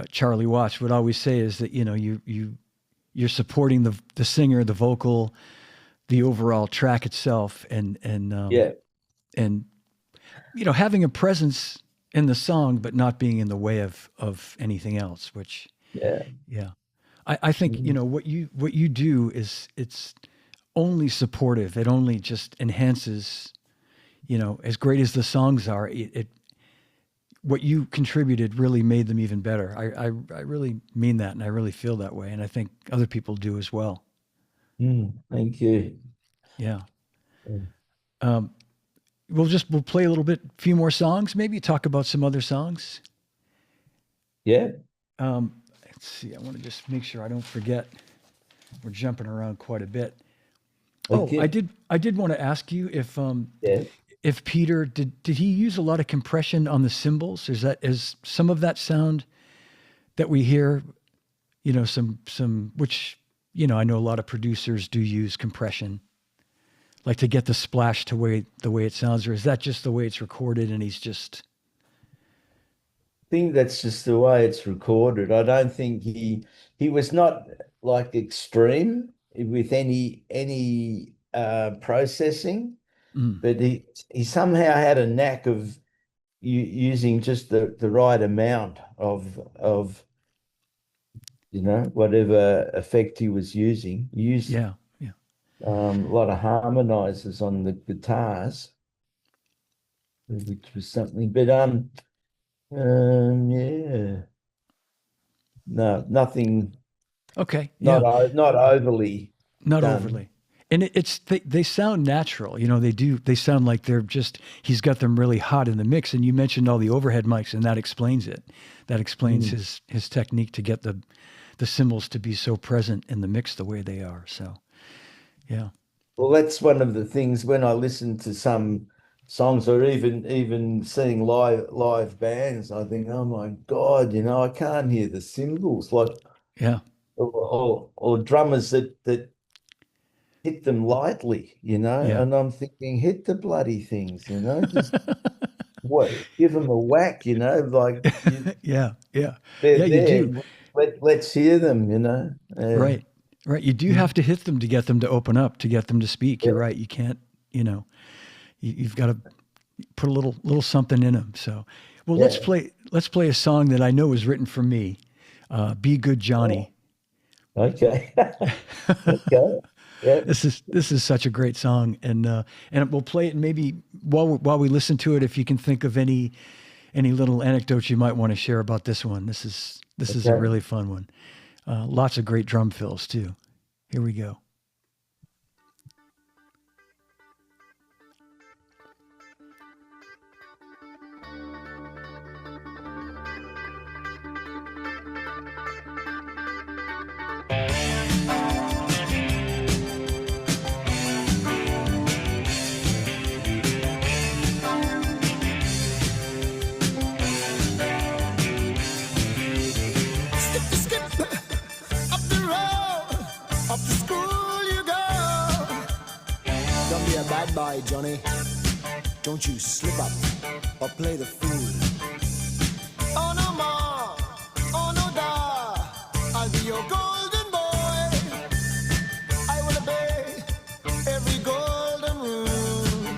Charlie Watts would always say is that, you're supporting the singer, the vocal, the overall track itself, and Yeah. and having a presence in the song, but not being in the way of anything else. Which, Yeah. yeah, I think what you do is it's only supportive. It only just enhances. As great as the songs are, it what you contributed really made them even better. I really mean that, and I really feel that way, and I think other people do as well. Thank you. Yeah. Yeah. We'll play a few more songs, maybe talk about some other songs. Yeah. Let's see. I want to just make sure I don't forget. We're jumping around quite a bit. Oh, Okay. I did want to ask you Yeah. if Peter did he use a lot of compression on the cymbals? Is some of that sound that we hear, some which I know a lot of producers do use compression, like to get the splash to the way it sounds, or is that just the way it's recorded and he's just Think that's just the way it's recorded. I don't think he was not like extreme with any processing, mm, but he somehow had a knack of using just the right amount of whatever effect he was using. He used yeah, yeah. a lot of harmonizers on the guitars, which was something. But yeah, no, nothing, Okay, yeah. not overly Not done. overly. And they sound natural. They sound like he's got them really hot in the mix. And you mentioned all the overhead mics, and that explains it. That explains Mm. his technique to get the cymbals to be so present in the mix the way they are. So, yeah. Well, that's one of the things when I listen to some songs or even seeing live bands, I think, oh my God, I can't hear the cymbals like Yeah. or drummers that hit them lightly, Yeah. and I'm thinking, hit the bloody things, just what, give them a whack, like Yeah. Yeah. they're Yeah, you there. do. Let's hear them. Right. Right. You do have to hit them to get them to open up, to get them to speak. Yeah, You're right. You can't, you've got to put a little something in them. So, well, let's yeah. play a song that I know was written for me. Be Good Oh, Johnny. okay. Okay. Yeah. This is such a great song, and we'll play it maybe while we listen to it. If you can think of any little anecdotes you might want to share about this one, this is a Okay. really fun one. Lots of great drum fills too. Here we go. Skip the skip up the road, up to school you go. Don't be a bad boy, Johnny. Don't you slip up or play the fool. Oh no more, oh no da. I'll be your golden boy. I will obey every golden rule.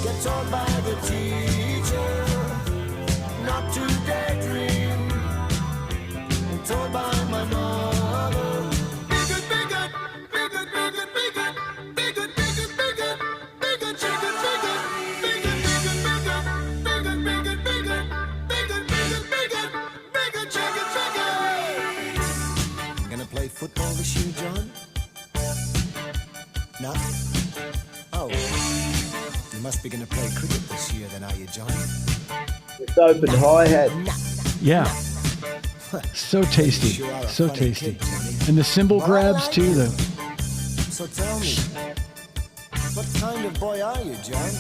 Get told by the teacher not to daydream. Told by my mother. Be good, be good, be good, be good, be good, be good, be good, be good, be good, chicken, be good, be good, be good, be good, be good, be good, be good, be good, be good, be good, be good, chicken, chicken. Gonna play football this year, John? No? Oh, you must be gonna play cricket this year, then, are you, John? It's open hi-hat. Yeah, so tasty, Sure are a so funny tasty, kid, Johnny. and the cymbal Well, I grabs like too. it. The So tell me, what kind of boy are you, John?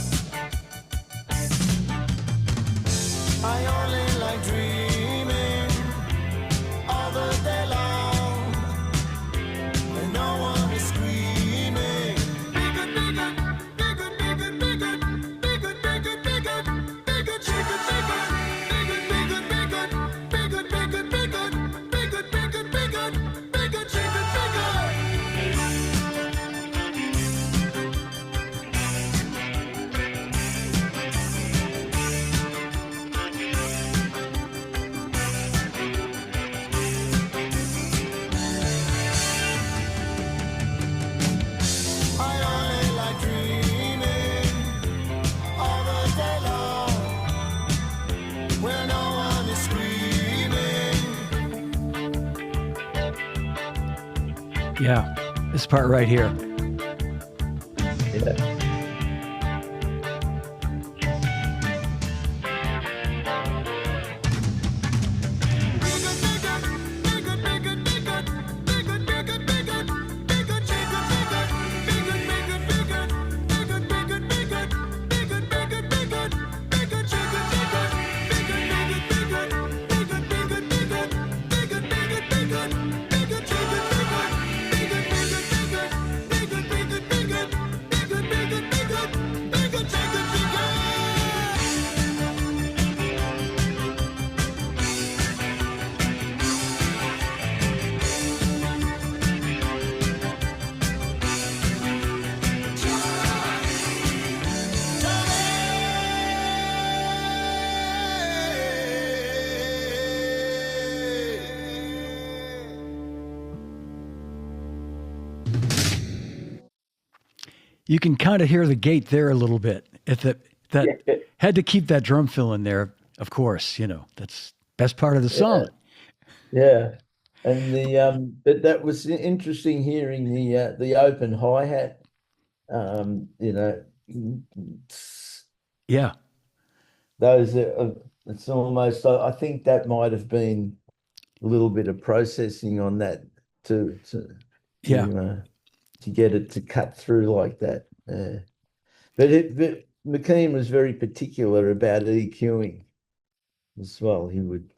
I only like dreaming all the day long, when no one is screaming. Be good, be good, be good, be good, be good, be good, be good, be good, be good, chicken, be good, be good, be good, be good, be good, be good, be good, be good, be good, be good, chicken, be good. I only like dreaming all the day long, where no one is screaming. yeah, this part right here. Yeah. Be good, be good, be good, be good, be You can kind of hear the gate there a little bit. If that Yeah, had to keep that drum fill in there, of course, that's best part of the yeah, song. yeah. And but that was interesting hearing the open hi-hat. You know, Yeah. those it's almost I think that might have been a little bit of processing on that to to Yeah. to get it to cut through like that. But McKean was very particular about EQing as well. He would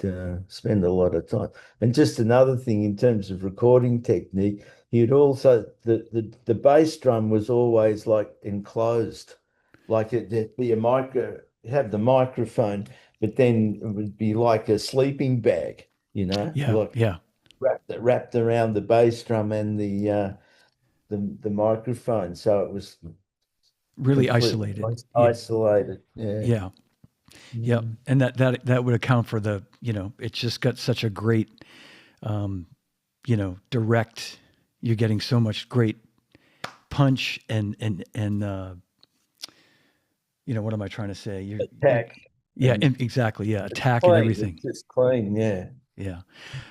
spend a lot of time. And just another thing in terms of recording technique, he'd also the bass drum was always like enclosed, like there'd be a micro, have the microphone, but then it would be like a sleeping bag, Yeah. like Yeah. wrapped around the bass drum and the microphone. So it was Really completely isolated. Yeah. isolated. Yeah. Yeah. Yeah. Mm. And that would account for it's just got such a great, um, direct, you're getting so much great punch and what am I trying to say? You Attack yeah, and exactly. Yeah. it's Attack and clean. everything. It's just clean. Yeah. Yeah.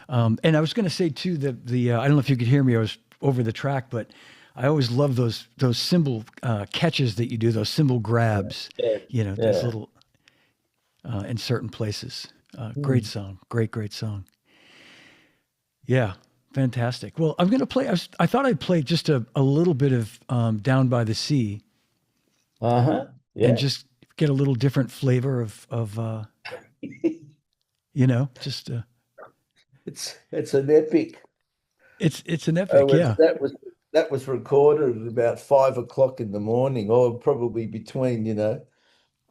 And I was going to say too that I don't know if you could hear me. I was over the track, but I always love those cymbal catches that you do, those cymbal grabs. Yeah. Those Yeah. little in certain places. Great Mm. song, great song. Yeah, fantastic. Well, I'm going to play. I thought I'd play just a little bit of "Down by the Sea" Uh-huh. and Yeah. just get a little different flavor of just It's an epic. it's an Oh, epic. Yeah, that was recorded at about 5 o'clock in the morning, or probably between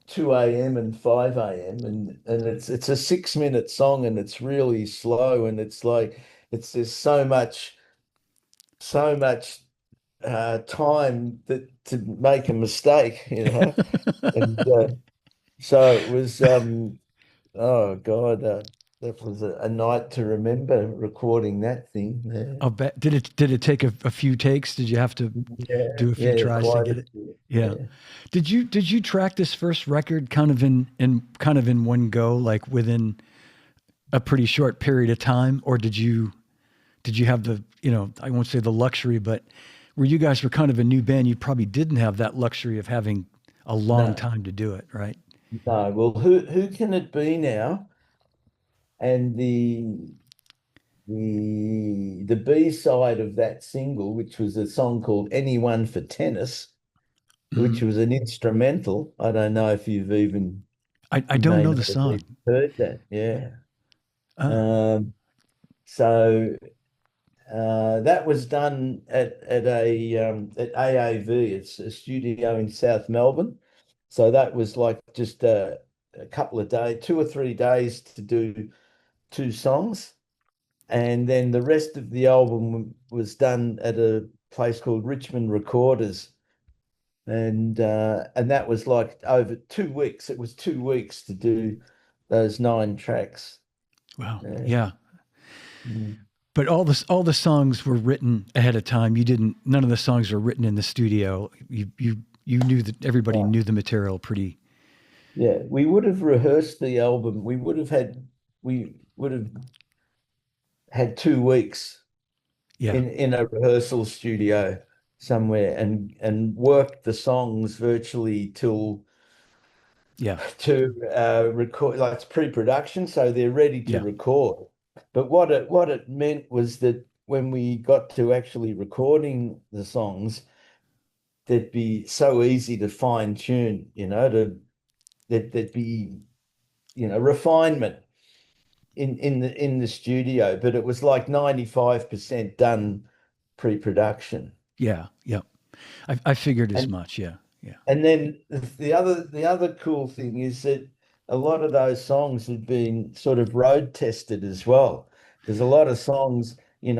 2 a.m. and 5 a.m. And it's a 6 minute song, and it's really slow, and it's like it's there's so much time that to make a mistake. And so it was oh God, that was a night to remember recording that thing. I'll bet. Did it take a few takes? Did you have to Yeah, do a few yeah, tries to quite get a it? bit. Yeah. Yeah. Did you track this first record kind of in one go, like within a pretty short period of time, or did you have the I won't say the luxury, but where you guys were kind of a new band, you probably didn't have that luxury of having a long No, time to do it, right? no. Well, who can it be now? And the B side of that single, which was a song called "Anyone for Tennis," Hmm. which was an instrumental. I don't know if I you don't may know not the have even song. heard that. Yeah. Uh, Um, so that was done at AAV. It's a studio in South Melbourne. So that was like just a couple of days, 2 or 3 days to do two songs. And then the rest of the album was done at a place called Richmond Recorders. And that was like over 2 weeks. It was 2 weeks to do those 9 tracks. wow. Yeah. Yeah. Mm. But all the songs were written ahead of time. You didn't. None of the songs were written in the studio. You knew that everybody Yeah. knew the material pretty. Yeah, we would have rehearsed the album. We would have had 2 weeks Yeah. in a rehearsal studio somewhere and worked the songs virtually till Yeah. to record, like it's pre-production, so they're ready to Yeah. record. But what it meant was that when we got to actually recording the songs, they'd be so easy to fine tune, that there'd be refinement in the studio, but it was like 95% done pre-production. Yeah. Yeah. I figured as And much. Yeah. Yeah. and then the other cool thing is that a lot of those songs had been sort of road tested as well. There's a lot of songs, you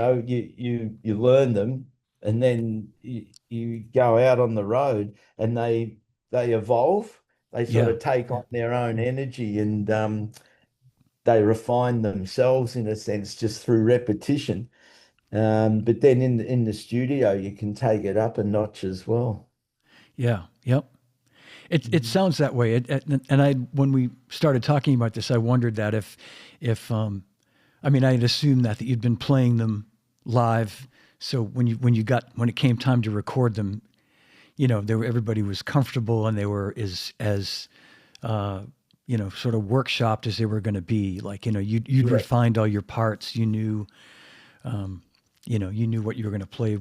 learn them, and then you go out on the road, and they evolve. They sort Yeah. of take on their own energy, and they refine themselves in a sense just through repetition. But then in the studio, you can take it up a notch as well. Yeah. Yep. It sounds that way. And I, when we started talking about this, I wondered that if I mean, I had assumed that you'd been playing them live. So when it came time to record them, everybody was comfortable and they were as sort of workshopped as they were going to be. Like, you'd Yeah. refined all your parts. You knew what you were going to play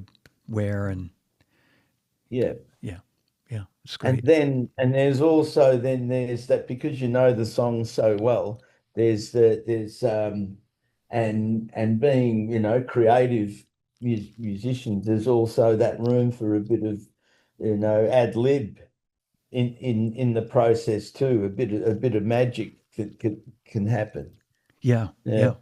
where, and Yeah. yeah, it's And great. then, there's that, because you know the song so well, and being, creative musicians, there's also that room for a bit of, ad lib in the process too. A bit of magic that can happen. Yeah. Yeah. Yeah.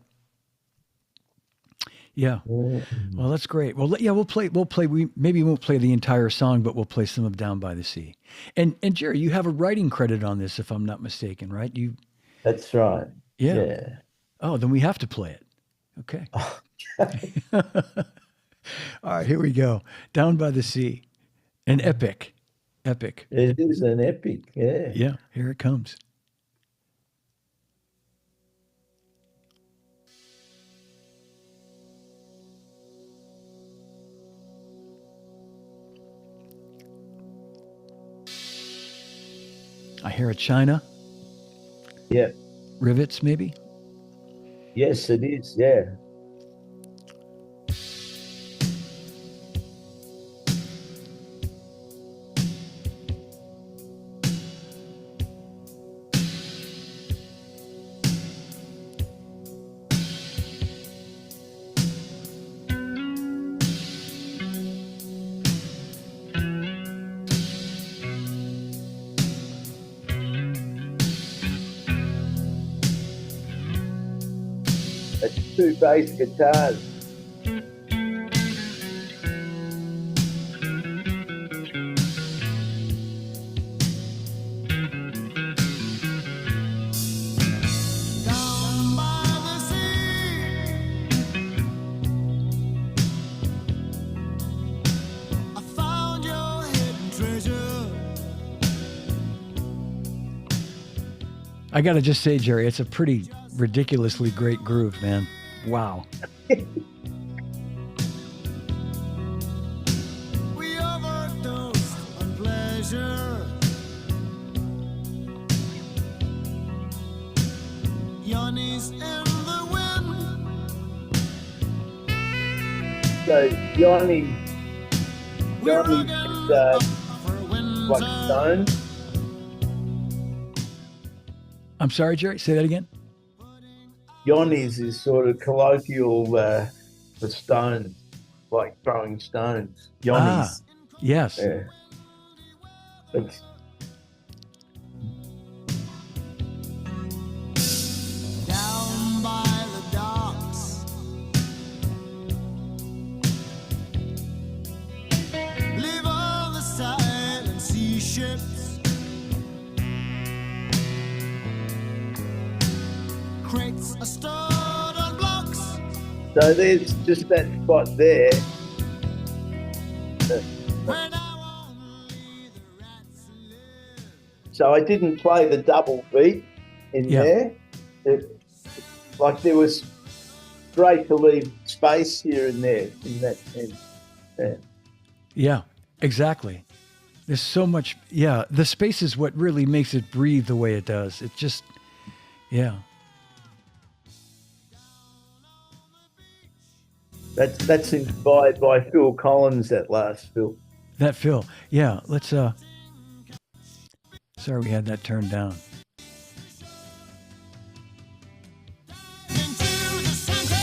Yeah. Well, that's great. Well, yeah, we'll play. We maybe won't play the entire song, but we'll play some of Down by the Sea. And Jerry, you have a writing credit on this, if I'm not mistaken, right? That's right. Yeah. Yeah. Oh, then we have to play it. Okay. All right, here we go. Down by the Sea, an epic, epic. It is an epic. Yeah. Yeah, here it comes. I hear a china, Yeah. rivets, maybe. Yes, it is. Yeah. It's two bass guitars. Down by the sea, I found your hidden treasure. I got to just say, Jerry, it's a pretty ridiculously great groove, man. Wow. We overdosed on pleasure. Yanni's in the wind. So Johnny We're is again for like winter. stone. I'm sorry, Jerry. Say that again. Johnny's is sort of colloquial for stones, like throwing stones. Johnny's. Yes. Yeah. It's, Down by the docks, live on the silent sea ships. Crates are stored on blocks. so there's just that spot there. Where now only the rats live. So I didn't play the double beat in Yeah. there. Like there was great to leave space here and there in that sense. Yeah. Yeah, exactly. There's so much. Yeah. The space is what really makes it breathe the way it does. It just, yeah. That's inspired by Phil Collins, that last Phil. That Phil. Yeah. Let's, sorry we had that turned down. Into the center,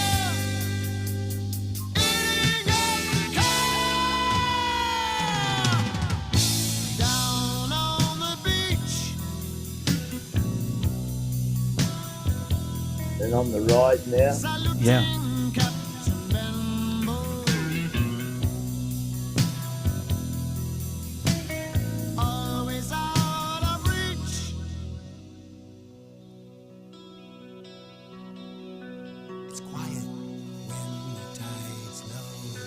eating every car. Down on the beach, And on the ride now. saluting Yeah. Captain Benbow. Always out of reach. It's quiet when the tide's low.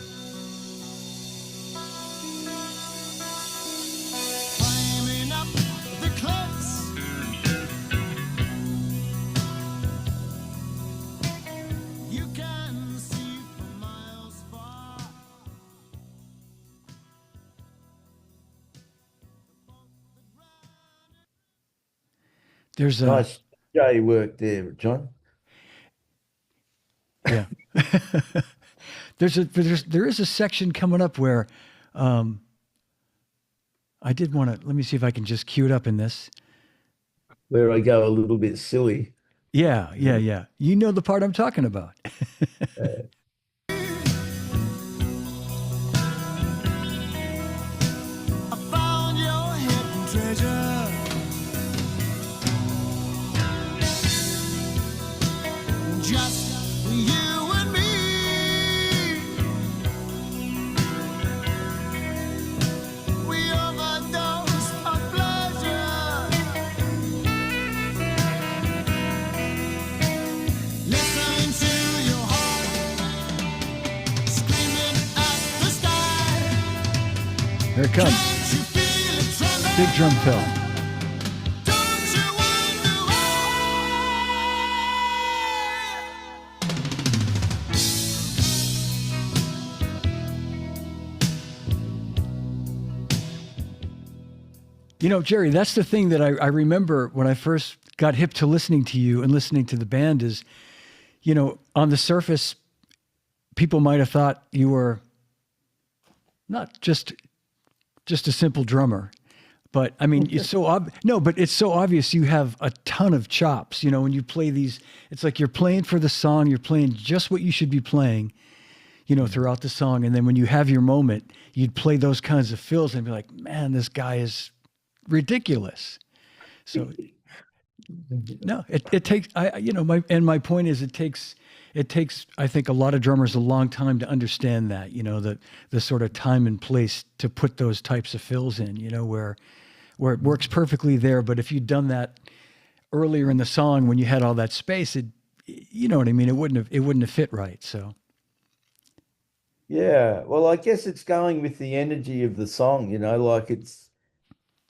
There's a Nice J work there, John. yeah. There is a section coming up where um, I did want to. Let me see if I can just cue it up in this. Where I go a little bit silly. Yeah, yeah, yeah. You know the part I'm talking about. Uh, I found your hidden treasure. Just you and me. We overdose on pleasure. Listen to your heart screaming at the sky. Here it comes. Can't you feel it tremble? Big drum fill. Don't you wonder why? You know, Jerry, that's the thing that I remember when I first got hip to listening to you and listening to the band is, you know, on the surface, people might have thought you were not just a simple drummer, but I mean, it's so no, but it's so obvious you have a ton of chops. You know, when you play these, it's like you're playing for the song, you're playing just what you should be playing, you know, throughout the song, and then when you have your moment, you'd play those kinds of fills and be like, man, this guy is ridiculous. So no, it takes you know, my point is it takes I think a lot of drummers a long time to understand that, you know, the sort of time and place to put those types of fills in, you know, where it works perfectly there, but if you'd done that earlier in the song when you had all that space, it, you know what I mean, it wouldn't have fit right. So yeah, well, I guess it's going with the energy of the song, you know, like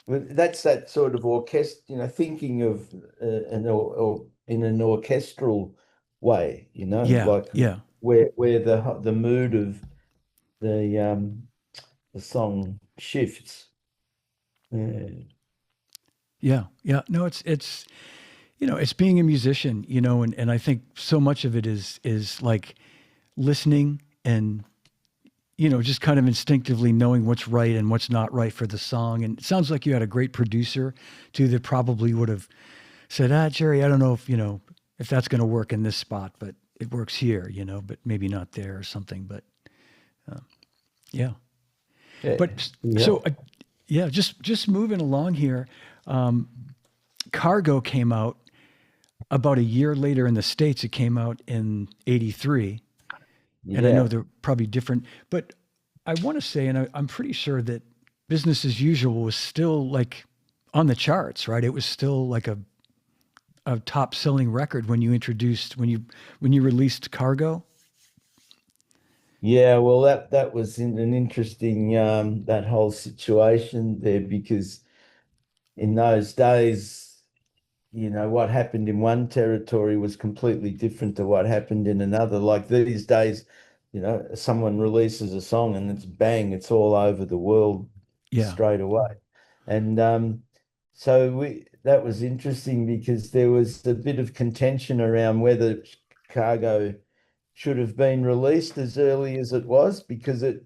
that's that sort of orchestra, you know, thinking of or in an orchestral way, you know, yeah, like yeah. where the mood of the song shifts. Yeah. Yeah, yeah. No, it's you know, it's being a musician, you know, and I think so much of it is like listening and, you know, just kind of instinctively knowing what's right and what's not right for the song. And it sounds like you had a great producer too that probably would have said, Jerry, I don't know if, you know, if that's going to work in this spot, but it works here, you know, but maybe not there or something. But yeah. Yeah. But Yeah. so, yeah, just moving along here. Cargo came out about a year later in the States. It came out in '83, and I know Yeah. they're probably different. But I want to say, and I'm pretty sure that Business as Usual was still like on the charts, right? It was still like a top selling record when you released Cargo. Yeah, well, that was an interesting that whole situation there because in those days, you know, what happened in one territory was completely different to what happened in another. Like these days, you know, someone releases a song and it's bang, it's all over the world Yeah, straight away. And so that was interesting because there was a bit of contention around whether Cargo should have been released as early as it was because it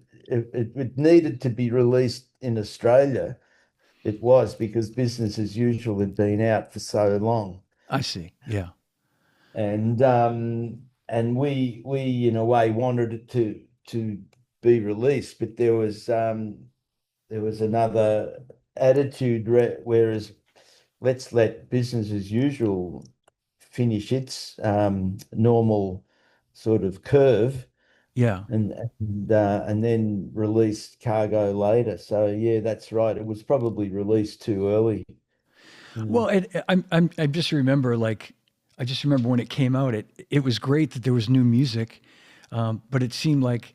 needed to be released in Australia. It was because Business as Usual had been out for so long. I see. Yeah, And we in a way wanted it to be released, but there was another attitude whereas let's let Business as Usual finish its normal sort of curve yeah. and then release Cargo later. So yeah, that's right. It was probably released too early. Well, I just remember like I just remember when it came out, it was great that there was new music, but it seemed like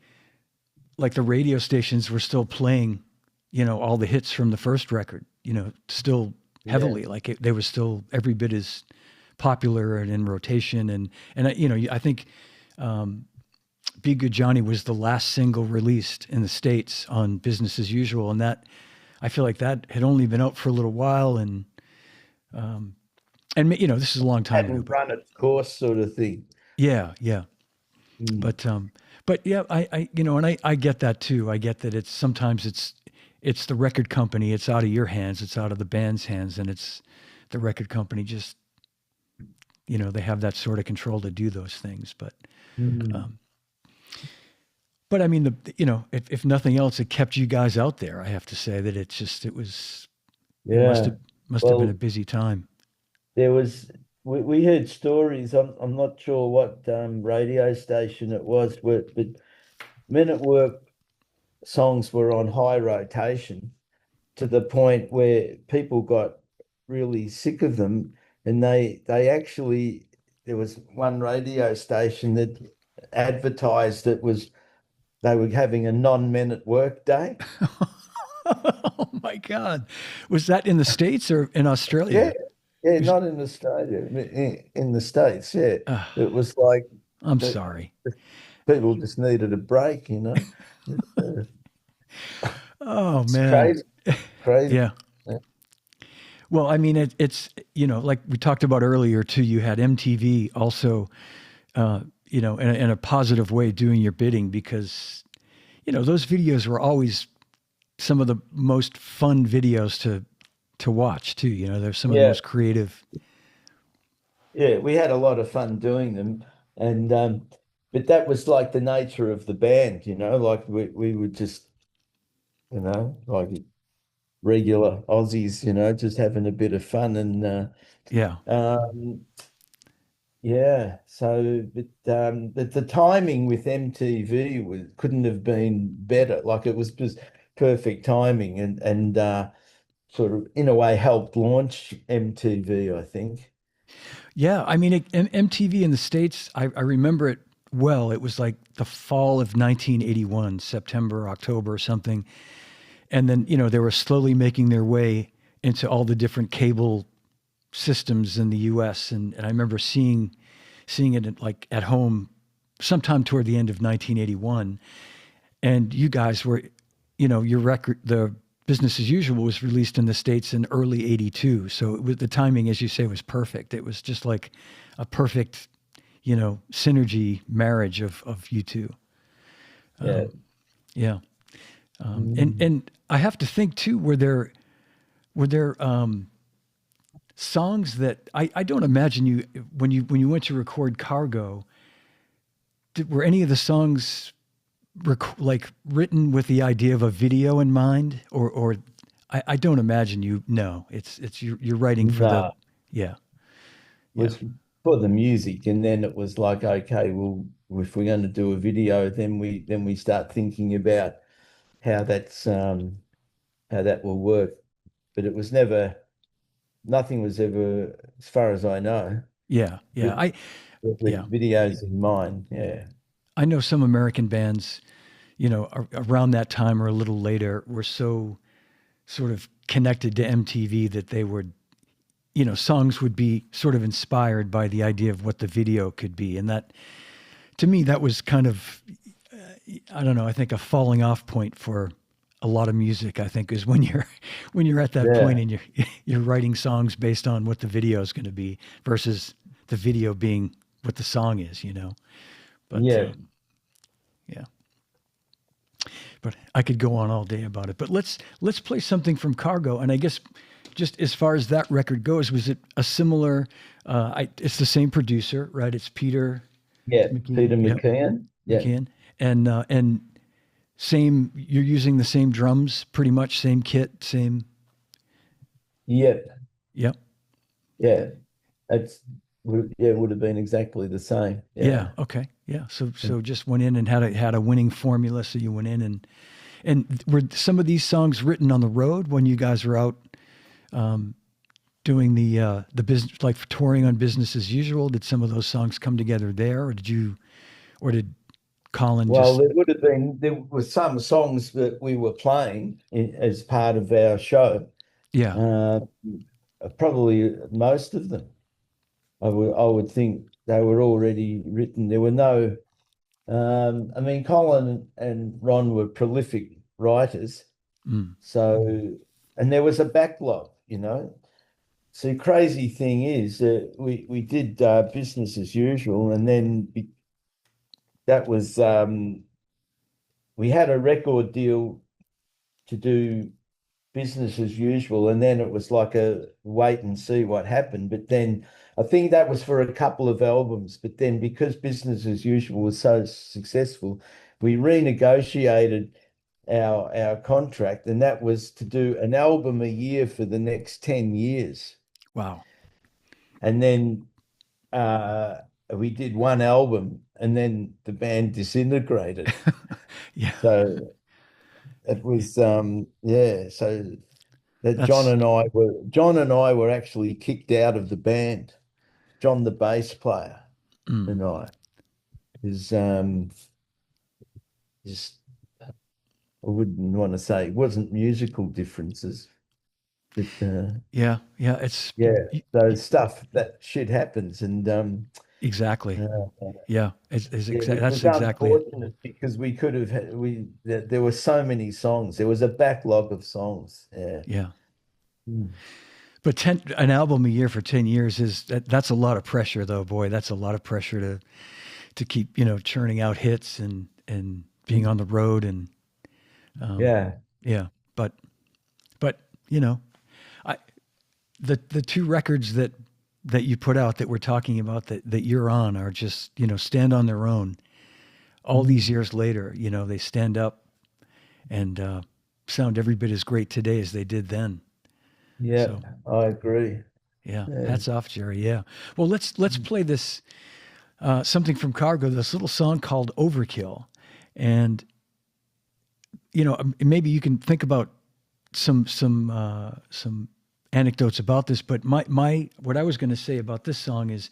the radio stations were still playing, you know, all the hits from the first record, you know, still heavily. Yeah. Like they was still every bit as popular and in rotation, and I, you know, I think "Be Good Johnny" was the last single released in the States on Business as Usual, and that I feel like that had only been out for a little while, and And this is a long time ago, hadn't but run its course, sort of thing. yeah, yeah. Mm. But yeah, and I get that too. I get that it's the record company. It's out of your hands. It's out of the band's hands, and it's the record company just they have that sort of control to do those things. Mm. Um, but I mean, if nothing else, it kept you guys out there. I have to say that it Yeah. must have been a Well, busy time. there was we heard stories. I'm not sure what radio station it was, but Men at Work songs were on high rotation to the point where people got really sick of them, and they actually there was one radio station that advertised it was they were having a non-men at work day. Oh my God, was that in the States or in Yeah, Australia? yeah, Was- not in Australia, in the States. Yeah, uh, it was like I'm that sorry. people just needed a break. It's, Oh it's man, crazy, crazy. yeah. Yeah. Well, I mean, it's like we talked about earlier too. You had MTV also, in a positive way doing your bidding because those videos were always some of the most fun videos to watch too. They're some of the Yeah, most creative. yeah, we had a lot of fun doing them, and but that was like the nature of the band. Like we would just, like regular Aussies, just having a bit of fun and Yeah, um, yeah. So, but the timing with MTV couldn't have been better. Like it was just perfect timing, and sort of in a way helped launch MTV, I think. yeah. I mean, MTV in the States, I remember it well. It was like the fall of 1981, September, October, or something. And then they were slowly making their way into all the different cable systems in the U.S. And I remember seeing it like at home sometime toward the end of 1981. And you guys were, your record, the Business as Usual was released in the States in early 82. So the timing, as you say, was perfect. It was just like a perfect, synergy marriage of you two. Yeah. Yeah. And Mm. and I have to think too, were there songs that I don't imagine you when you went to record Cargo, were any of the songs like written with the idea of a video in mind, or I don't imagine you. No, it's you're writing for the No, yeah, yeah, was for the music, and then it was like, okay, well, if we're going to do a video, then we start thinking about how how that will work. But it was never, nothing was ever, as far as I know, yeah, yeah. written Yeah, with videos in mind. Yeah, I know some American bands, around that time or a little later, were so sort of connected to MTV that they would, songs would be sort of inspired by the idea of what the video could be. And that, to me, that was kind of, I don't know, I think a falling off point for a lot of music, I think, is when you're when you're at that point yeah, and you're writing songs based on what the video is going to be versus the video being what the song is. But yeah. yeah, but I could go on all day about it. But let's play something from Cargo. And I guess just as far as that record goes, was it a similar? It's the same producer, right? It's Peter Yeah, McKean. Peter Yep, McKeon. Yeah, McKean, and same. You're using the same drums, pretty much same kit, same. yeah, Yep. yeah. It's yeah, it would have been exactly the same. Yeah. Yeah. Okay. Yeah. So just went in and had a winning formula. So you went in and were some of these songs written on the road when you guys were out doing the business, like touring on Business as Usual? Did some of those songs come together there, or did Colin Well, just? there were some songs that we were playing as part of our show. Yeah. Uh, Probably most of them. I would think they were already written. There were no. I mean, Colin and Ron were prolific writers, Mm, so and there was a backlog. see, crazy thing is we did business as usual, and then that was we had a record deal to do business as usual, and then it was like a wait and see what happened. But then I think that was for a couple of albums. But then because business as usual was so successful, we renegotiated our contract, and that was to do an album a year for the next 10 years. Wow. And then we did one album, and then the band disintegrated. Yeah. So it was yeah, so that That's John and I were actually kicked out of the band. John, the bass player, mm, and I is just I wouldn't want to say it wasn't musical differences, but yeah, yeah. It's yeah, y- so y- stuff that shit happens, and exactly. uh, Yeah, yeah, it that's was exactly it. unfortunate because we could have there were so many songs. There was a backlog of songs. Yeah. Yeah. Mm. But an album a year for 10 years that's a lot of pressure, though. Boy, that's a lot of pressure to keep churning out hits and being on the road and um, Yeah. yeah. But you know, I the two records that you put out that we're talking about that you're on are just stand on their own. All these years later, they stand up and sound every bit as great today as they did then. Yeah, So I agree. yeah, Yeah. hats off, Jerry. Yeah. Well, let's play this something from Cargo. This little song called "Overkill," and maybe you can think about some anecdotes about this. But my what I was going to say about this song is,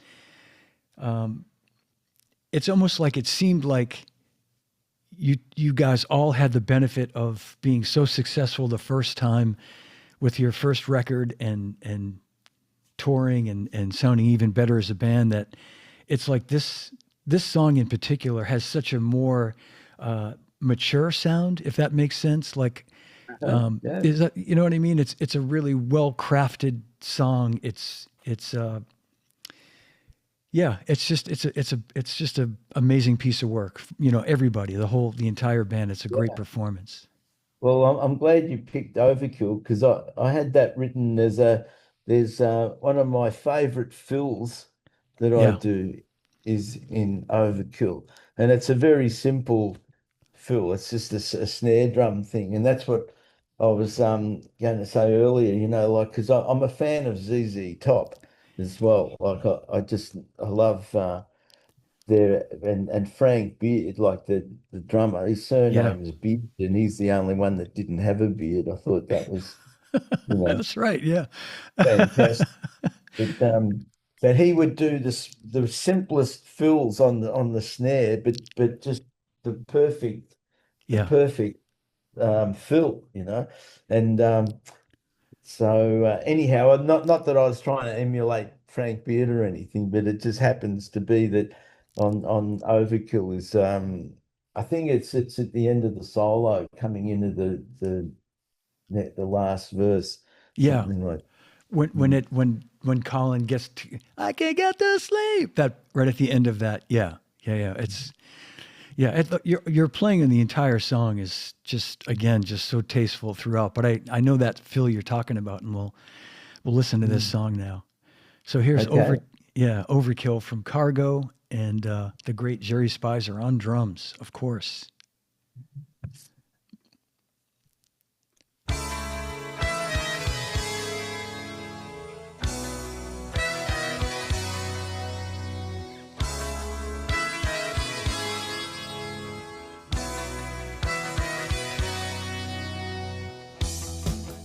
it's almost like it seemed like you guys all had the benefit of being so successful the first time with your first record and touring and sounding even better as a band, that it's like this song in particular has such a more mature sound, if that makes sense. Like, Yeah. is that, you know what I mean? It's a really well crafted song. Yeah, it's just a amazing piece of work. Everybody, the entire band, it's a great performance. Well, I'm glad you picked Overkill because I had that written as there's one of my favorite fills that I Yeah. do is in Overkill, and it's a very simple fill. It's just a snare drum thing, and that's what I was going to say earlier. Like because I'm a fan of ZZ Top as well. Like I love there and Frank Beard, like the drummer, his Yeah. surname is Beard, and he's the only one that didn't have a beard. I thought that was, you know, That's right. Yeah. fantastic. But he would do the simplest fills on the snare, but just the perfect the Yeah. perfect fill, and so anyhow, not that I was trying to emulate Frank Beard or anything, but it just happens to be that on Overkill is I think it's at the end of the solo coming into the last verse, Yeah. something like. When Colin gets to, I can't get to sleep, that right at the end of that. Yeah. Yeah. Yeah. You're playing in the entire song is just, again, just so tasteful throughout. But I know that Phil you're talking about, and we'll listen to this song now. So here's Okay. Overkill from Cargo and the great Jerry Speiser on drums, of course.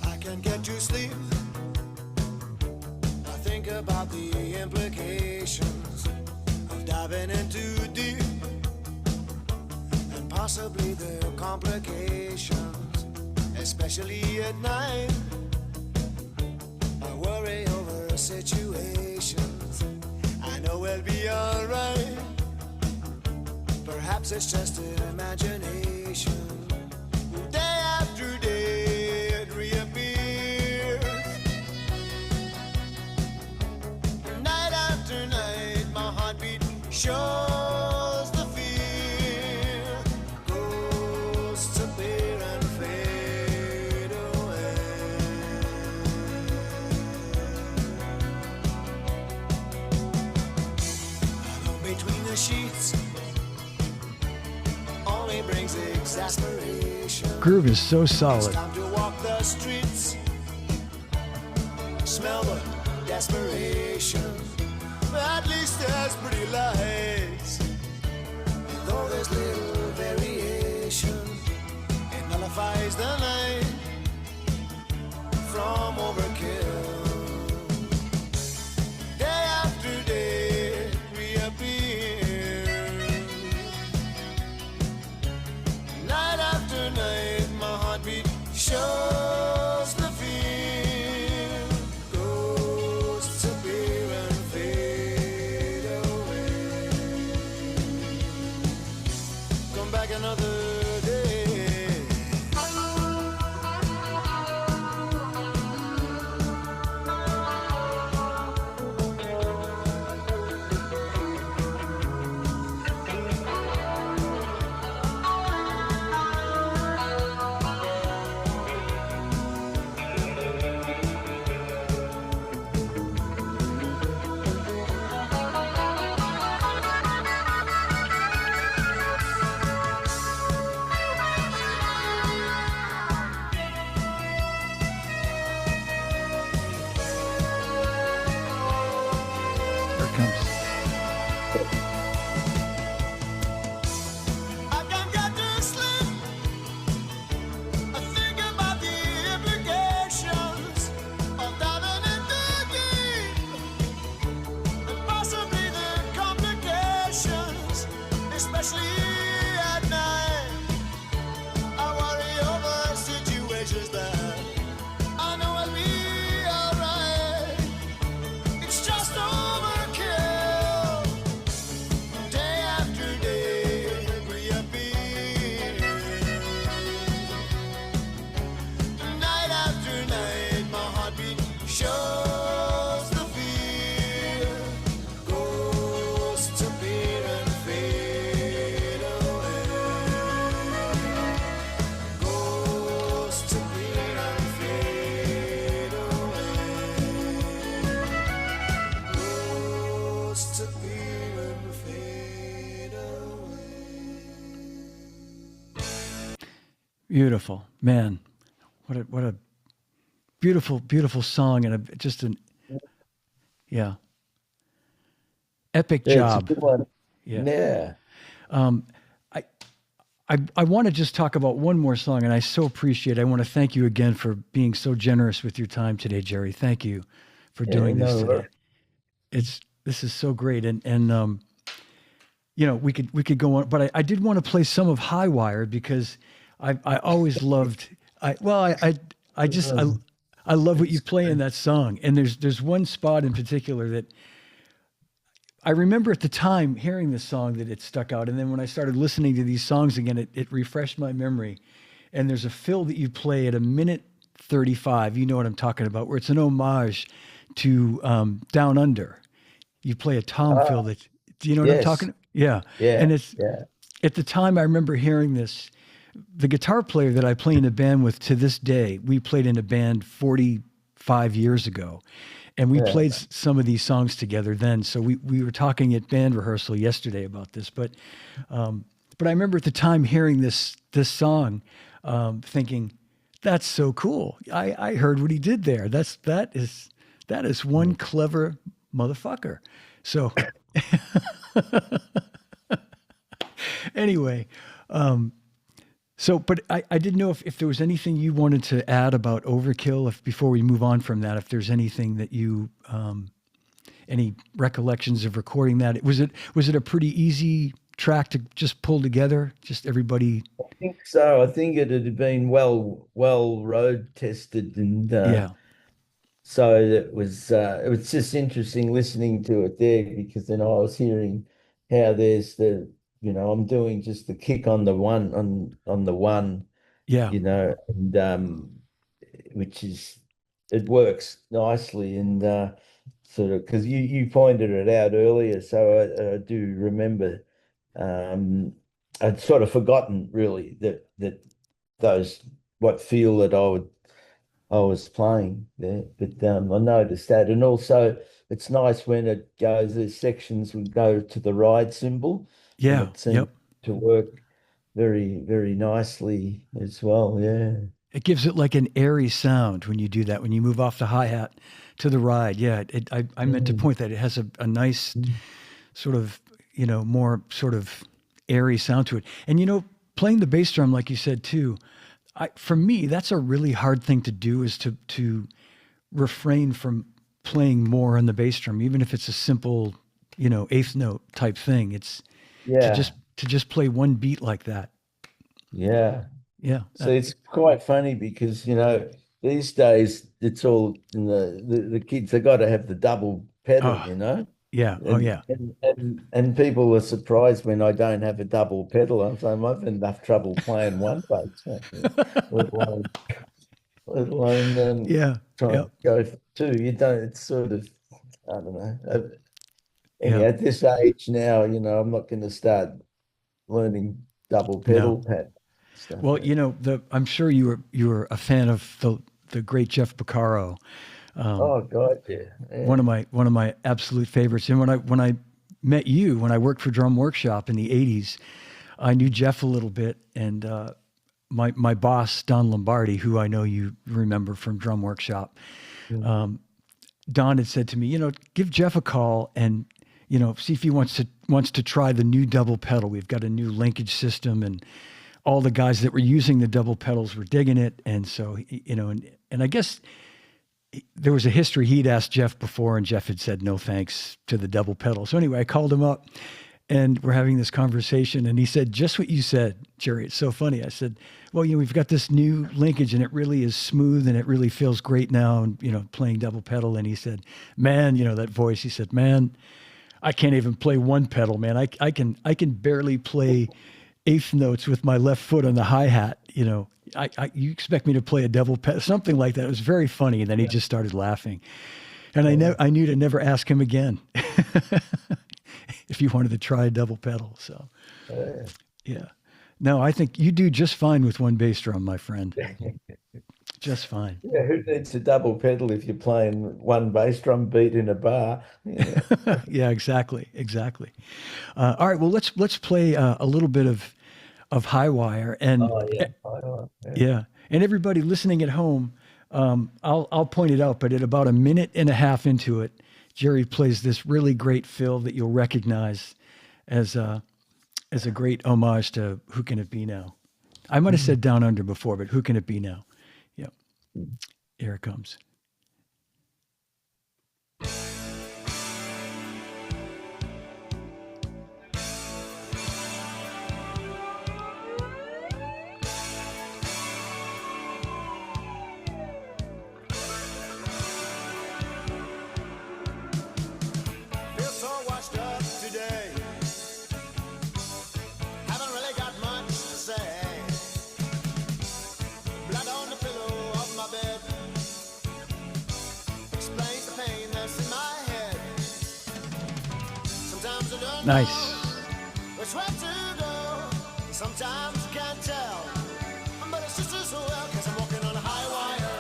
I can't get to sleep. I think about the implications of diving in too deep and possibly the complications, especially at night. I worry over situations. I know we'll be alright. Perhaps it's just an imagination. Day after day it reappears. exasperation. Groove is so It's solid. time to walk the streets, smell the desperation. At least there's pretty lights, though there's little variation. It nullifies the night from overkill. Day after day reappear. Night after night my heartbeat shows the fear. Ghosts appear and fade away. Come back another day. Here it comes. I can't get to sleep. I think about the implications of diving into deep, and possibly the complications, especially at night. I worry over situations that I know will be alright. It's just overkill. Day after day reappear. Night after night my heartbeat shows the fear. Ghosts appear and fade away. Ghosts appear and fade away. Ghosts appear and fade away. Beautiful, man. What a beautiful, beautiful song, and just an yeah, epic Yeah, it's a job. good one. Yeah. Yeah. I want to just talk about one more song, and I so appreciate it. I want to thank you again for being so generous with your time today, Jerry. Thank you for Yeah, doing this no today. worries. This is so great, and you know, we could go on, but I did want to play some of High Wire because I always loved I just I love what you play in that song, and there's one spot in particular that I remember at the time hearing this song that it stuck out, and then when I started listening to these songs again, it refreshed my memory. And there's a fill that you play at a minute 35. You know what I'm talking about, where it's an homage to Down Under. You play a tom fill Ah, that. Do you know what I'm yes. talking? Yeah, Yeah. and it's Yeah. at the time I remember hearing this. The guitar player that I play in a band with to this day, we played in a band 45 years ago, and we Yeah. played some of these songs together then. So we were talking at band rehearsal yesterday about this, but I remember at the time hearing this song, thinking, "That's so cool! I heard what he did there. That is one clever motherfucker." So anyway, but I didn't know if there was anything you wanted to add about Overkill, if before we move on from that, if there's anything that you, any recollections of recording that. Was it a pretty easy track to just pull together? Just everybody. I think so. I think it had been well road tested, and Yeah. so it was just interesting listening to it there, because then I was hearing how there's I'm doing just the kick on the one, Yeah. and which is, it works nicely, and sort of, because you pointed it out earlier, so I do remember. um I'd sort of forgotten really that those what feel that I was playing there, but I noticed that, and also it's nice when it goes. There's sections we go to the ride cymbal, and Yeah. it seems Yep. to work very, very nicely as well. Yeah. It gives it like an airy sound when you do that, when you move off the hi-hat to the ride. Yeah, I meant to Mm. point that it has a nice sort of, more sort of airy sound to it. And, playing the bass drum, like you said too, for me, that's a really hard thing to do, is to refrain from playing more on the bass drum, even if it's a simple, eighth note type thing. It's Yeah. to just play one beat like that. Yeah. Yeah. So it's quite funny because, these days it's all in the kids, they got to have the double pedal, Oh, yeah. Oh, and, yeah. and people are surprised when I don't have a double pedal. I'm saying I've had enough trouble playing one bass, let alone, Yeah. trying Yeah. to go for two. You don't, it's sort of, I don't know. Yeah. Anyhow, at this age now, I'm not going to start learning double No. pedal pat stuff. Well, I'm sure you were a fan of the great Jeff Porcaro, Oh God, yeah, yeah. one of my absolute favorites. And when I met you, when I worked for Drum Workshop in the '80s, I knew Jeff a little bit, and my boss Don Lombardi, who I know you remember from Drum Workshop, Mm. Don had said to me, give Jeff a call and see if he wants to try the new double pedal. We've got a new linkage system, and all the guys that were using the double pedals were digging it. And so, and I guess there was a history. He'd asked Jeff before, and Jeff had said no thanks to the double pedal. So anyway, I called him up, and we're having this conversation, and he said just what you said, Jerry. It's so funny. I said, well, we've got this new linkage, and it really is smooth, and it really feels great now, and playing double pedal. And he said, man, that voice. He said, man, I can't even play one pedal, man. I can barely play eighth notes with my left foot on the hi-hat. You expect me to play a double pedal, something like that. It was very funny. And then he just started laughing. And I knew to never ask him again if he wanted to try a double pedal. So, yeah. No, I think you do just fine with one bass drum, my friend. Just fine. Yeah, who needs a double pedal if you're playing one bass drum beat in a bar? Yeah. Yeah, exactly. All right, well, let's play a little bit of High Wire, and Oh yeah. yeah, and everybody listening at home, I'll point it out, but at about a minute and a half into it, Jerry plays this really great fill that you'll recognize as a great homage to Who Can It Be Now? I might have said Down Under before, but Who Can It Be Now? Yep. Here it comes. Feel so washed up today. Haven't really got much to say. Blood on the pillow of my bed explains the pain that's in my head. Sometimes I don't Nice. know which way to go. Sometimes I can't tell. But it's just as well 'cause I'm walking on a high wire.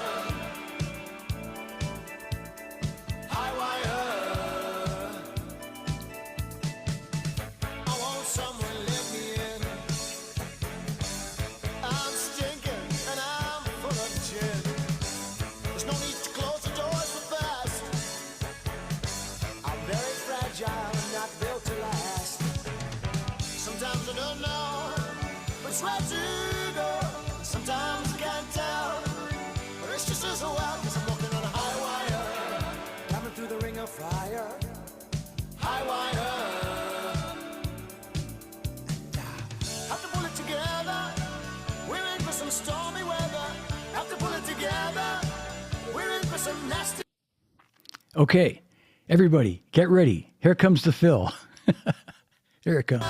High wire. I want someone let me in. I'm stinking and I'm full of gin. There's no need to close the doors so fast. I'm very fragile and not built to last. Sometimes I don't know which way to go. Sometimes I can't tell. But it's just as well 'cause I'm walking on a high wire. Coming through the ring of fire. High wire. Have to pull it together. We're in for some stormy weather. Have to pull it together. We're in for some nasty. Okay, everybody, get ready. Here comes the fill. Here it comes.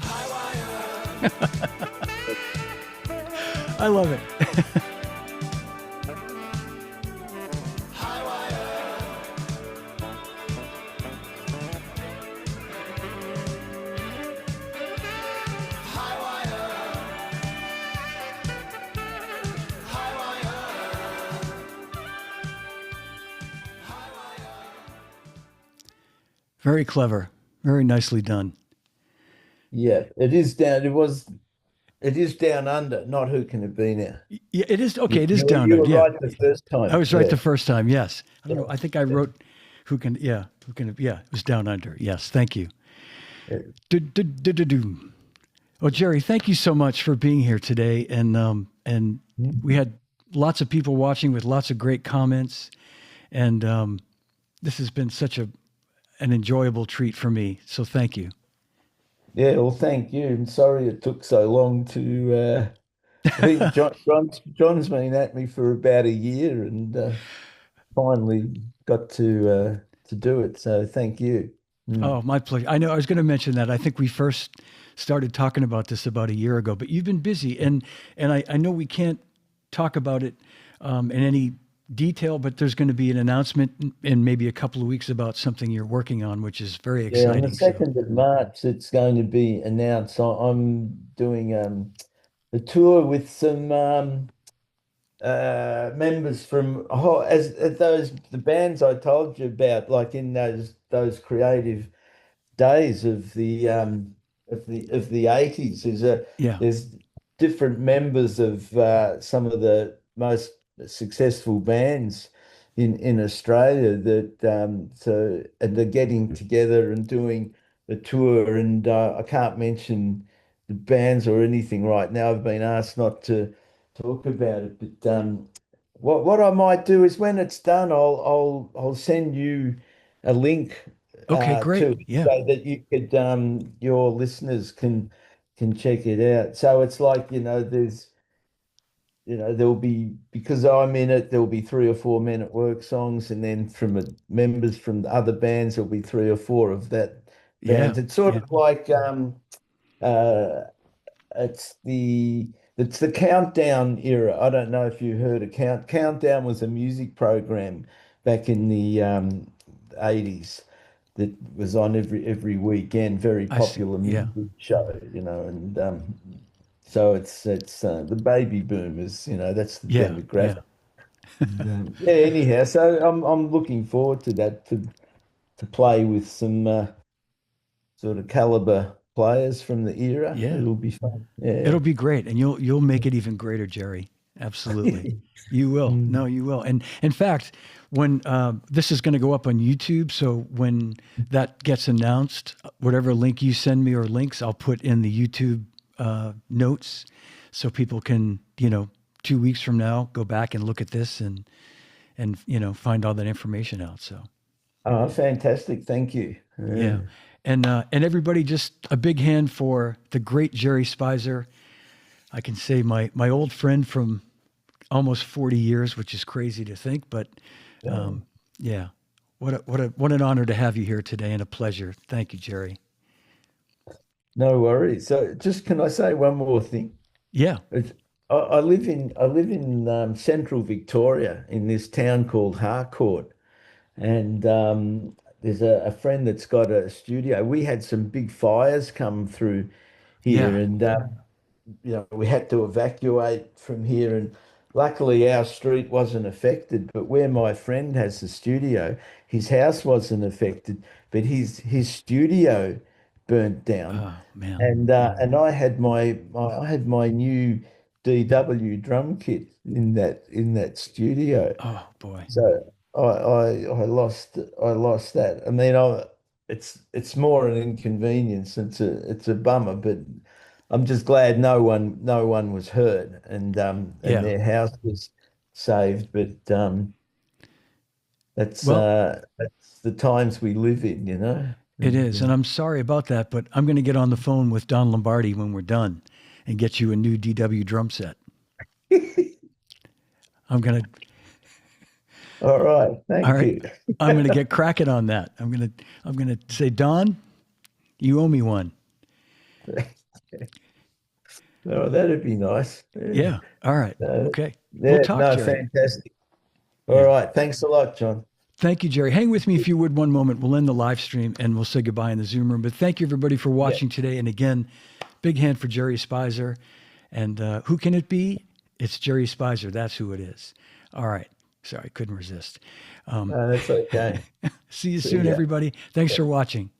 High wire. I love it. High wire. High wire. High wire. High wire. Very clever. Very nicely done. Yeah, it is down. It is down under, not who can it be now. Yeah, it is. You, Okay, it is you, were- down you under. were Yeah. right the first I time. was right Yeah. the first time. Yes. I don't Yeah. know. I think I wrote yeah, it was down under. Yes. Thank you. Yeah. Do. Well, Jerry, thank you so much for being here today. And we had lots of people watching with lots of great comments. And this has been such an enjoyable treat for me. So thank you. Yeah, well, thank you. And sorry it took so long to. I think John's been at me for about a year, and finally got to do it. So thank you. Mm. Oh, my pleasure. I know I was going to mention that. I think we first started talking about this about a year ago, but you've been busy, and I know we can't talk about it in any detail, but there's going to be an announcement in maybe a couple of weeks about something you're working on, which is very Yeah, on the exciting. So, 2nd of March, it's going to be announced. I'm doing a tour with some members from as those the bands I told you about, like in those creative days of the 80s. yeah, There's different members of some of the most successful bands in Australia that and they're getting together and doing a tour, and I can't mention the bands or anything right now. I've been asked not to talk about it, but what I might do is when it's done, I'll send you a link okay, great. to it Yeah, so that you could your listeners can check it out. So it's like, there'll be, because I'm in it, there'll be 3 or 4 Men at Work songs, and then from members from the other bands, there'll be 3 or 4 of that yeah, bands. It's sort yeah. of like uh it's the countdown era. I don't know if you heard of Countdown was a music program back in the 80s that was on every weekend, very I see. popular Yeah, music show, and so it's the baby boomers, that's the yeah, yeah, demographic. Yeah, anyhow, so I'm looking forward to that, to play with some sort of caliber players from the era. yeah. It'll be fun. Yeah. It'll be great, and you'll make it even greater, Jerry. Absolutely, you will. No, Mm. you will. And in fact, when this is going to go up on YouTube, so when that gets announced, whatever link you send me or links, I'll put in the YouTube notes, so people can, 2 weeks from now, go back and look at this and find all that information out. So. Oh, fantastic. Thank you. Yeah. Yeah. And everybody, just a big hand for the great Jerry Speiser. I can say my old friend from almost 40 years, which is crazy to think, but yeah, what an honor to have you here today, and a pleasure. Thank you, Jerry. No worries. So just can I say one more thing? Yeah. It's, I live in central Victoria in this town called Harcourt, and there's a friend that's got a studio. We had some big fires come through here, Yeah. and we had to evacuate from here, and luckily our street wasn't affected. But where my friend has the studio, his house wasn't affected, but his studio burnt down, Oh man. and I had my new DW drum kit in that studio. Oh boy. So I lost that. I mean, it's more an inconvenience. It's a bummer, but I'm just glad no one was hurt, and Yeah. their house was saved. But that's Well, that's the times we live in. it And is, and I'm sorry about that, but I'm going to get on the phone with Don Lombardi when we're done and get you a new DW drum set. I'm gonna all right, All thank right. you. I'm going to get cracking on that. I'm going to say, Don, you owe me one. Oh, that'd be nice. Yeah. Yeah. All right. Uh, Okay. We'll yeah, talk, no, Jerry. fantastic. All Yeah. right, thanks a lot, John. Thank you, Jerry. Hang with me if you would one moment. We'll end the live stream and we'll say goodbye in the Zoom room. But thank you, everybody, for Yeah. watching today. And again, big hand for Jerry Speiser. And who can it be? It's Jerry Speiser. That's who it is. All right. Sorry, couldn't resist. That's okay. See you See soon, ya. everybody. Thanks for watching.